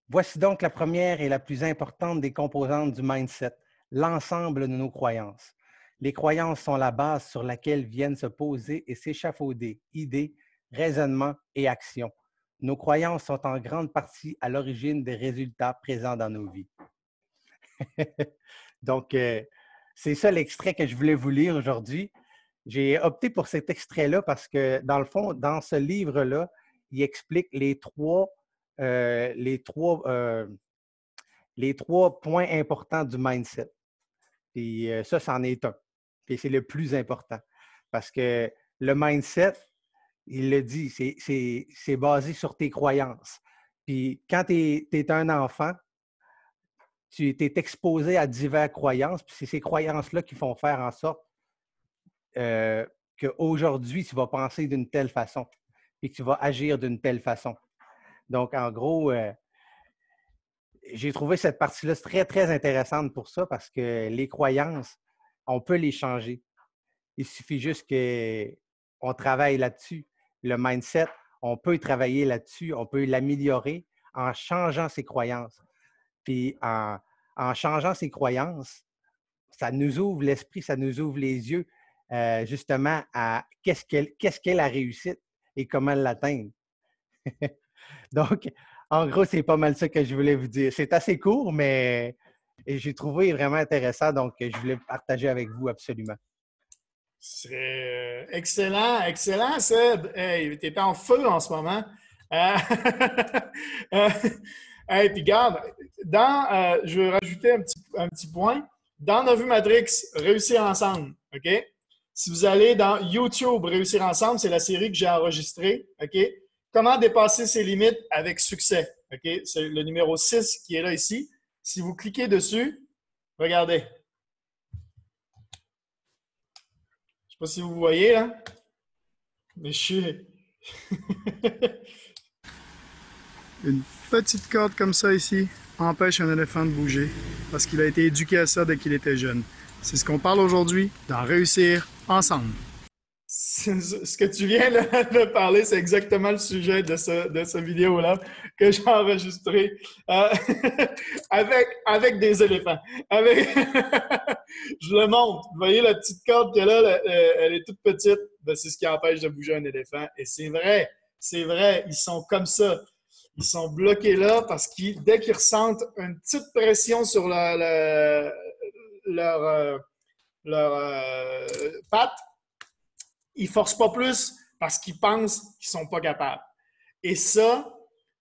Voici donc la première et la plus importante des composantes du mindset, l'ensemble de nos croyances. Les croyances sont la base sur laquelle viennent se poser et s'échafauder idées, raisonnements et actions. Nos croyances sont en grande partie à l'origine des résultats présents dans nos vies. Donc, c'est ça l'extrait que je voulais vous lire aujourd'hui. J'ai opté pour cet extrait-là parce que, dans le fond, dans ce livre-là, il explique les trois points importants du mindset. Puis ça, c'en est un. Puis c'est le plus important. Parce que le mindset, il le dit, c'est basé sur tes croyances. Puis quand tu es un enfant, tu es exposé à diverses croyances, puis c'est ces croyances-là qui font faire en sorte qu'aujourd'hui, tu vas penser d'une telle façon, puis que tu vas agir d'une telle façon. Donc, en gros, j'ai trouvé cette partie-là très, très intéressante pour ça, parce que les croyances, on peut les changer. Il suffit juste qu'on travaille là-dessus. Le mindset, on peut travailler là-dessus, on peut l'améliorer en changeant ses croyances. Puis en changeant ses croyances, ça nous ouvre l'esprit, ça nous ouvre les yeux justement à qu'est-ce qu'est la réussite et comment l'atteindre. Donc, en gros, c'est pas mal ça que je voulais vous dire. C'est assez court, mais j'ai trouvé vraiment intéressant, donc je voulais le partager avec vous absolument. C'est excellent, excellent, Seb. Hey, tu es en feu en ce moment. Hey, puis regarde, je vais rajouter un petit point. Dans Nos Vues Matrix, Réussir ensemble, OK? Si vous allez dans YouTube, Réussir ensemble, c'est la série que j'ai enregistrée, OK? Comment dépasser ses limites avec succès, OK? C'est le numéro 6 qui est là ici. Si vous cliquez dessus, regardez. Je ne sais pas si vous voyez, là. Mais je suis... Une petite corde comme ça ici empêche un éléphant de bouger parce qu'il a été éduqué à ça dès qu'il était jeune. C'est ce qu'on parle aujourd'hui dans Réussir ensemble. Ce que tu viens de parler, c'est exactement le sujet de ce vidéo-là que j'ai enregistré avec des éléphants. Je le montre. Vous voyez la petite corde qu'elle a, elle est toute petite. Ben, c'est ce qui empêche de bouger un éléphant. Et c'est vrai, ils sont comme ça. Ils sont bloqués là parce que dès qu'ils ressentent une petite pression sur leur patte, ils ne forcent pas plus parce qu'ils pensent qu'ils ne sont pas capables. Et ça,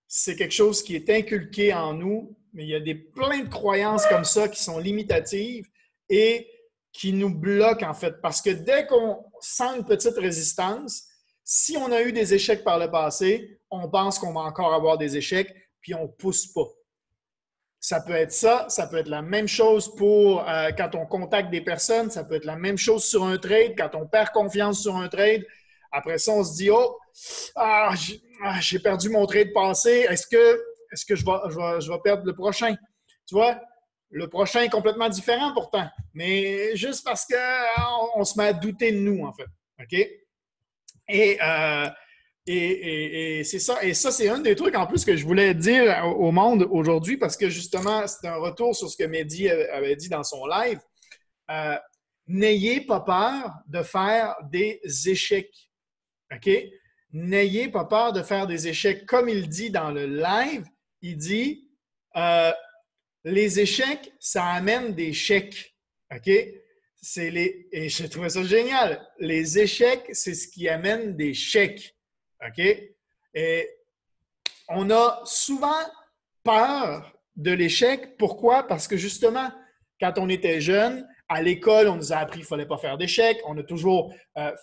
c'est quelque chose qui est inculqué en nous, mais il y a plein de croyances comme ça qui sont limitatives et qui nous bloquent en fait. Parce que dès qu'on sent une petite résistance, si on a eu des échecs par le passé, on pense qu'on va encore avoir des échecs, puis on ne pousse pas. Ça peut être ça peut être la même chose pour quand on contacte des personnes, ça peut être la même chose sur un trade, quand on perd confiance sur un trade. Après ça, on se dit « Oh, j'ai perdu mon trade passé, est-ce que je vais perdre le prochain? » Tu vois, le prochain est complètement différent pourtant, mais juste parce qu'on se met à douter de nous, en fait. OK? Et c'est ça. Et ça, c'est un des trucs en plus que je voulais dire au monde aujourd'hui parce que justement, c'est un retour sur ce que Mehdi avait dit dans son live. N'ayez pas peur de faire des échecs. OK? N'ayez pas peur de faire des échecs. Comme il dit dans le live, il dit les échecs, ça amène des chèques. OK? Et j'ai trouvé ça génial. Les échecs, c'est ce qui amène des chèques. OK? Et on a souvent peur de l'échec. Pourquoi? Parce que justement, quand on était jeune, à l'école, on nous a appris qu'il ne fallait pas faire d'échecs. On a toujours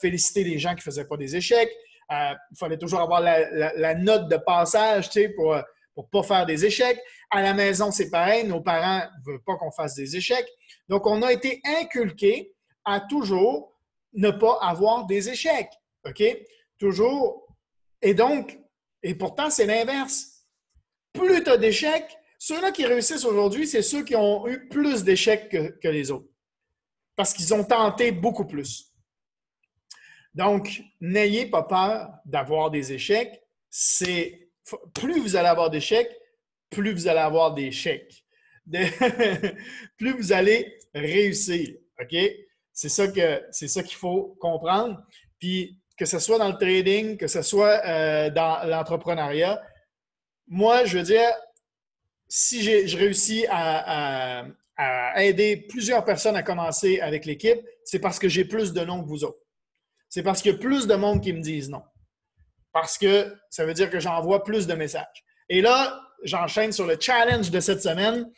félicité les gens qui ne faisaient pas des échecs. Il fallait toujours avoir la note de passage, tu sais, pour ne pas faire des échecs. À la maison, c'est pareil. Nos parents ne veulent pas qu'on fasse des échecs. Donc, on a été inculqués à toujours ne pas avoir des échecs. OK? Toujours. Et pourtant, c'est l'inverse. Plus tu as d'échecs, ceux-là qui réussissent aujourd'hui, c'est ceux qui ont eu plus d'échecs que les autres. Parce qu'ils ont tenté beaucoup plus. Donc, n'ayez pas peur d'avoir des échecs. Plus vous allez avoir d'échecs, plus vous allez avoir des chèques. Plus vous allez réussir. OK? C'est ça qu'il faut comprendre. Puis, que ce soit dans le trading, que ce soit dans l'entrepreneuriat, moi, je veux dire, si je réussis à aider plusieurs personnes à commencer avec l'équipe, c'est parce que j'ai plus de noms que vous autres. C'est parce qu'il y a plus de monde qui me disent non. Parce que ça veut dire que j'envoie plus de messages. Et là, j'enchaîne sur le challenge de cette semaine.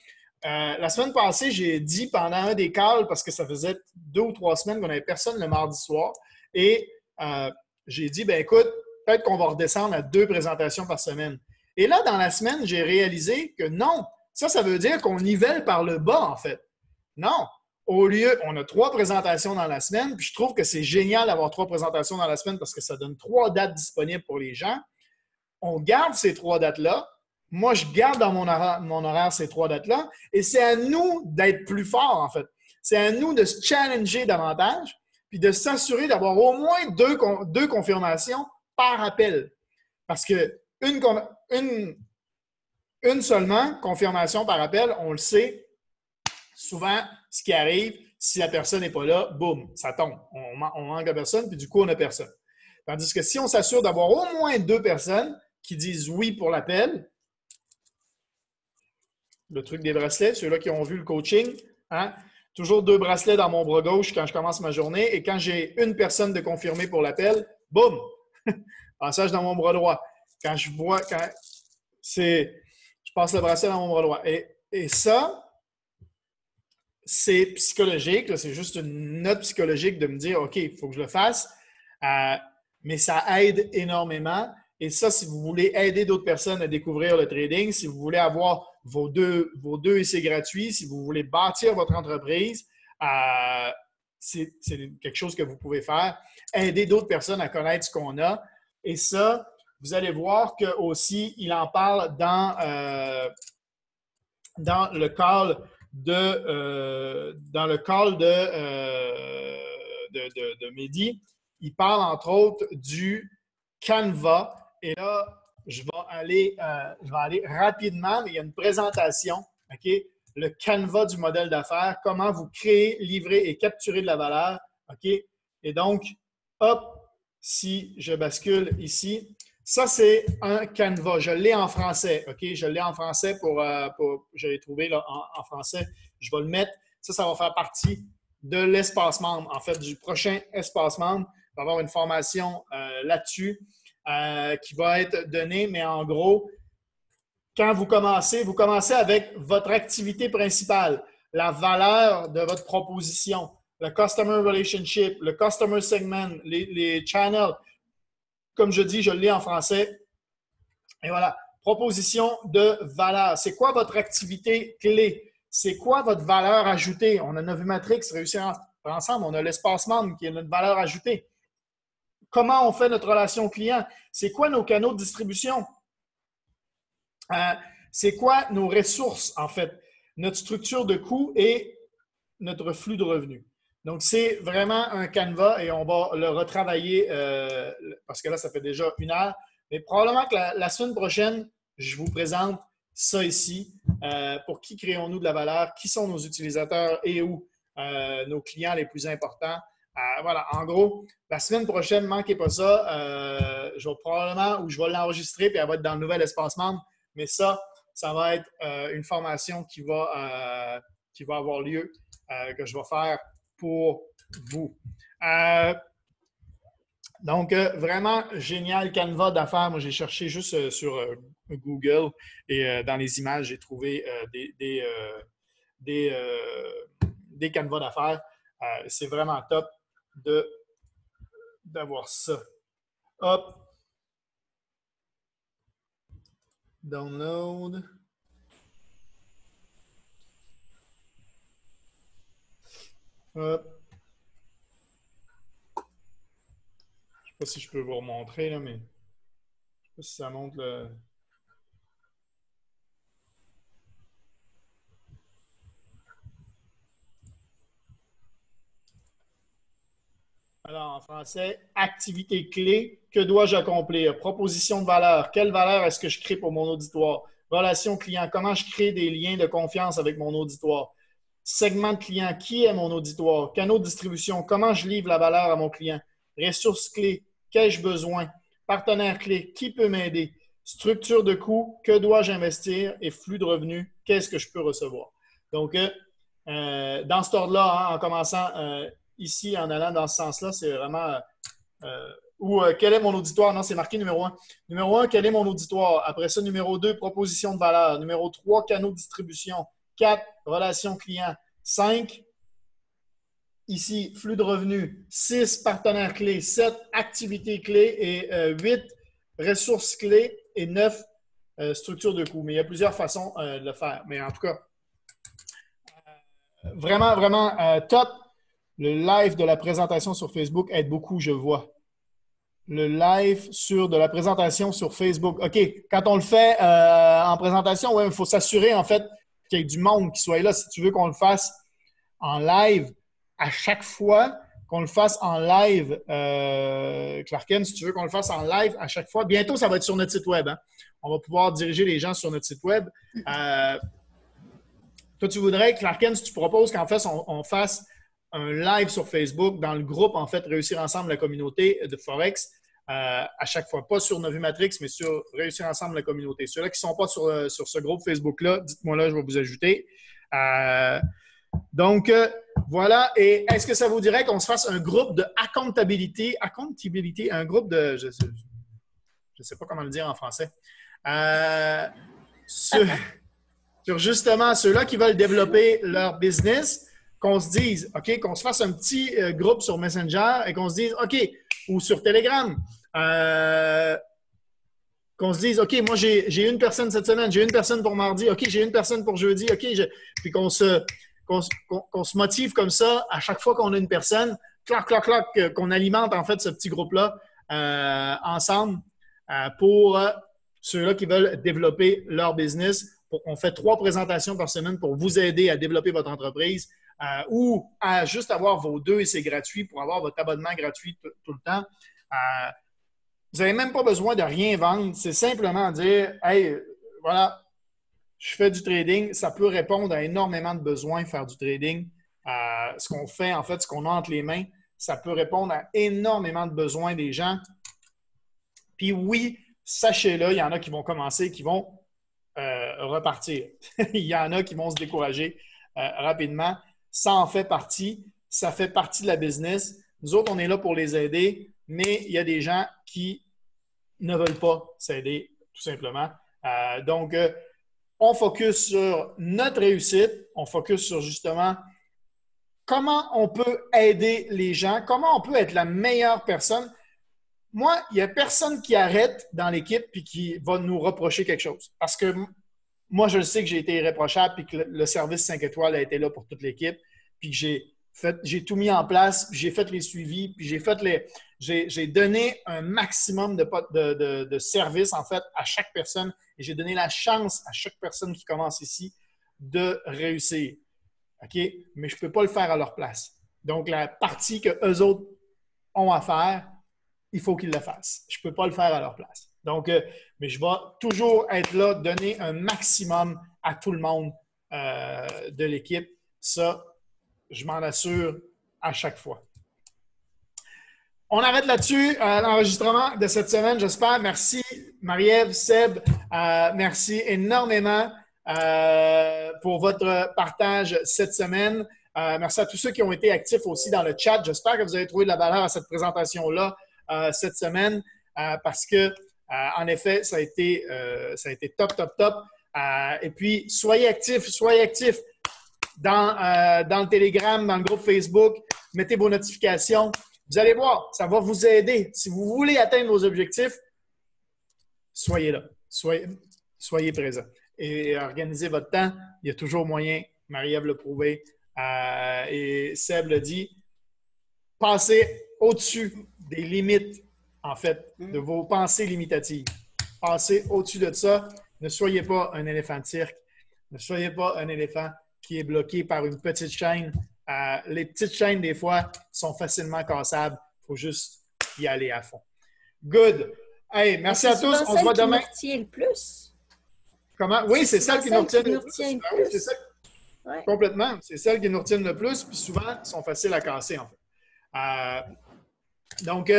La semaine passée, j'ai dit pendant un des calls, parce que ça faisait 2 ou 3 semaines qu'on n'avait personne le mardi soir, et j'ai dit, ben écoute, peut-être qu'on va redescendre à 2 présentations par semaine. Et là, dans la semaine, j'ai réalisé que non, ça veut dire qu'on nivelle par le bas, en fait. Non. Au lieu, on a 3 présentations dans la semaine, puis je trouve que c'est génial d'avoir 3 présentations dans la semaine parce que ça donne 3 dates disponibles pour les gens. On garde ces 3 dates-là. Moi, je garde dans mon horaire ces 3 dates-là. Et c'est à nous d'être plus forts, en fait. C'est à nous de se challenger davantage, puis de s'assurer d'avoir au moins 2 confirmations par appel. Parce que une seulement, confirmation par appel, on le sait, souvent, ce qui arrive, si la personne n'est pas là, boum, ça tombe. On manque de personne, puis du coup, on n'a personne. Tandis que si on s'assure d'avoir au moins 2 personnes qui disent oui pour l'appel, le truc des bracelets, ceux-là qui ont vu le coaching, hein, toujours 2 bracelets dans mon bras gauche quand je commence ma journée, et quand j'ai une personne de confirmer pour l'appel, boum, passage dans mon bras droit. Quand je passe le bracelet dans mon bras droit. Et ça, c'est psychologique, c'est juste une note psychologique de me dire, OK, il faut que je le fasse, mais ça aide énormément. Et ça, si vous voulez aider d'autres personnes à découvrir le trading, si vous voulez avoir vos deux essais gratuits, si vous voulez bâtir votre entreprise, c'est quelque chose que vous pouvez faire. Aider d'autres personnes à connaître ce qu'on a. Et ça, vous allez voir qu'aussi, il en parle dans le call de Mehdi. Il parle entre autres du Canva. Et là, je vais aller rapidement, mais il y a une présentation, OK? Le Canva du modèle d'affaires, comment vous créez, livrez et capturez de la valeur, OK? Et donc, hop, si je bascule ici, ça, c'est un Canva. Je l'ai en français, OK? Je l'ai en français je l'ai trouvé là, en français. Je vais le mettre. Ça va faire partie de l'espace membre, en fait, du prochain espace membre. Il va y avoir une formation là-dessus qui va être donnée, mais en gros, quand vous commencez avec votre activité principale, la valeur de votre proposition, le customer relationship, le customer segment, les channels. Comme je dis, je le lis en français. Et voilà, proposition de valeur. C'est quoi votre activité clé? C'est quoi votre valeur ajoutée? On a Novimatrix, réussir ensemble. On a l'espace membre qui est notre valeur ajoutée. Comment on fait notre relation client? C'est quoi nos canaux de distribution? C'est quoi nos ressources, en fait? Notre structure de coûts et notre flux de revenus. Donc, c'est vraiment un Canva et on va le retravailler parce que là, ça fait déjà 1 heure. Mais probablement que la semaine prochaine, je vous présente ça ici. Pour qui créons-nous de la valeur? Qui sont nos utilisateurs et où nos clients les plus importants? Voilà, en gros, la semaine prochaine, ne manquez pas ça. Je vais l'enregistrer puis elle va être dans le nouvel espace membre. Mais ça va être une formation qui va avoir lieu, que je vais faire pour vous. Donc, vraiment génial Canva d'affaires. Moi, j'ai cherché juste sur Google et dans les images, j'ai trouvé des Canva d'affaires. C'est vraiment top d'avoir ça. Hop. Download. Hop. Je ne sais pas si je peux vous remontrer, là, mais je ne sais pas si ça montre le. Alors, en français, activité clé, que dois-je accomplir? Proposition de valeur, quelle valeur est-ce que je crée pour mon auditoire? Relation client, comment je crée des liens de confiance avec mon auditoire? Segment de client, qui est mon auditoire? Canaux de distribution, comment je livre la valeur à mon client? Ressources clés, qu'ai-je besoin? Partenaire clé, qui peut m'aider? Structure de coût, que dois-je investir? Et flux de revenus, qu'est-ce que je peux recevoir? Donc, dans cet ordre-là, en commençant ici, en allant dans ce sens-là, c'est vraiment quel est mon auditoire? Non, c'est marqué numéro 1. Numéro 1, quel est mon auditoire? Après ça, numéro 2, proposition de valeur. Numéro 3, canaux de distribution. 4, relations clients. 5, ici, flux de revenus. 6, partenaires clés. 7, activités clés. Et 8, ressources clés. Et 9, structure de coût. Mais il y a plusieurs façons de le faire. Mais en tout cas, vraiment, vraiment top. Le live de la présentation sur Facebook aide beaucoup, je vois. Le live de la présentation sur Facebook. OK, quand on le fait en présentation, ouais, il faut s'assurer en fait qu'il y ait du monde qui soit là. Si tu veux qu'on le fasse en live à chaque fois, qu'on le fasse en live, Clarken, si tu veux qu'on le fasse en live à chaque fois, bientôt ça va être sur notre site web. Hein? On va pouvoir diriger les gens sur notre site web. Toi, tu voudrais, Clarken, si tu proposes qu'en fait, on fasse un live sur Facebook dans le groupe, en fait, Réussir Ensemble, la communauté de Forex, à chaque fois. Pas sur Novu Matrix, mais sur Réussir Ensemble, la communauté. Ceux-là qui ne sont pas sur ce groupe Facebook-là, dites-moi là, je vais vous ajouter. Donc, voilà. Et est-ce que ça vous dirait qu'on se fasse un groupe de accountability, un groupe de, je ne sais pas comment le dire en français, sur justement ceux-là qui veulent développer leur business, qu'on se dise, OK, qu'on se fasse un petit groupe sur Messenger et qu'on se dise, OK, ou sur Telegram, qu'on se dise, OK, moi, j'ai une personne cette semaine, j'ai une personne pour mardi, OK, j'ai une personne pour jeudi, OK, puis qu'on se motive comme ça à chaque fois qu'on a une personne, qu'on alimente en fait ce petit groupe-là ensemble pour ceux-là qui veulent développer leur business. On fait 3 présentations par semaine pour vous aider à développer votre entreprise. Ou à juste avoir vos 2 et c'est gratuit pour avoir votre abonnement gratuit tout le temps. Vous n'avez même pas besoin de rien vendre. C'est simplement dire, hey, voilà, je fais du trading. Ça peut répondre à énormément de besoins, faire du trading. Ce qu'on fait, en fait, ce qu'on a entre les mains, ça peut répondre à énormément de besoins des gens. Puis oui, sachez-le, il y en a qui vont commencer, qui vont repartir. Il y en a qui vont se décourager rapidement. Ça en fait partie. Ça fait partie de la business. Nous autres, on est là pour les aider, mais il y a des gens qui ne veulent pas s'aider, tout simplement. Donc, on focus sur notre réussite. On focus sur justement comment on peut aider les gens, comment on peut être la meilleure personne. Moi, il n'y a personne qui arrête dans l'équipe et qui va nous reprocher quelque chose. Parce que moi, je le sais que j'ai été irréprochable et que le service 5 étoiles a été là pour toute l'équipe. Puis que j'ai tout mis en place, puis j'ai fait les suivis, puis j'ai donné un maximum de service, en fait, à chaque personne. Et j'ai donné la chance à chaque personne qui commence ici de réussir. OK? Mais je ne peux pas le faire à leur place. Donc, la partie qu'eux autres ont à faire, il faut qu'ils le fassent. Je ne peux pas le faire à leur place. Donc, mais je vais toujours être là, donner un maximum à tout le monde de l'équipe. Ça, je m'en assure à chaque fois. On arrête là-dessus l'enregistrement de cette semaine, j'espère. Merci Marie-Ève, Seb. Merci énormément pour votre partage cette semaine. Merci à tous ceux qui ont été actifs aussi dans le chat. J'espère que vous avez trouvé de la valeur à cette présentation-là cette semaine parce que, en effet, ça a été top, top, top. Et puis, soyez actifs dans le Telegram, dans le groupe Facebook. Mettez vos notifications. Vous allez voir, ça va vous aider. Si vous voulez atteindre vos objectifs, soyez là. Soyez présents. Et organisez votre temps. Il y a toujours moyen. Marie-Ève l'a prouvé. Et Seb l'a dit. Passez au-dessus des limites, en fait, de vos pensées limitatives. Passez au-dessus de ça. Ne soyez pas un éléphant de cirque. Ne soyez pas un éléphant qui est bloqué par une petite chaîne. Les petites chaînes, des fois, sont facilement cassables. Il faut juste y aller à fond. Good. Hey, merci à tous. On se voit demain. C'est celle qui nous retient le plus. Comment? Oui, c'est celle qui nous retient le plus. Oui, c'est ça. Ouais. Complètement. C'est celles qui nous retiennent le plus, puis souvent, sont faciles à casser, en fait. Donc,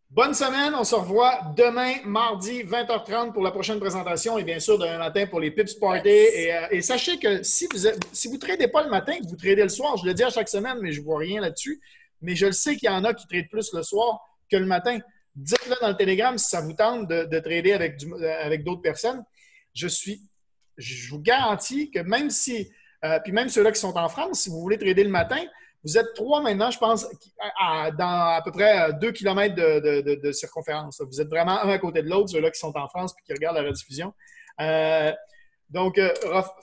bonne semaine. On se revoit demain, mardi, 20h30 pour la prochaine présentation et bien sûr, demain matin pour les Pips Party. Et sachez que si vous ne tradez pas le matin, que vous tradez le soir, je le dis à chaque semaine, mais je ne vois rien là-dessus, mais je le sais qu'il y en a qui tradent plus le soir que le matin. Dites-le dans le Telegram si ça vous tente de trader avec d'autres personnes. Je vous garantis que même si, puis même ceux-là qui sont en France, si vous voulez trader le matin, vous êtes 3 maintenant, je pense, dans à peu près 2 km de circonférence. Vous êtes vraiment un à côté de l'autre, ceux-là qui sont en France et qui regardent la rediffusion. Donc,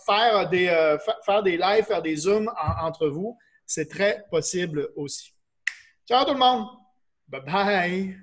faire des lives, faire des zooms entre vous, c'est très possible aussi. Ciao tout le monde! Bye bye!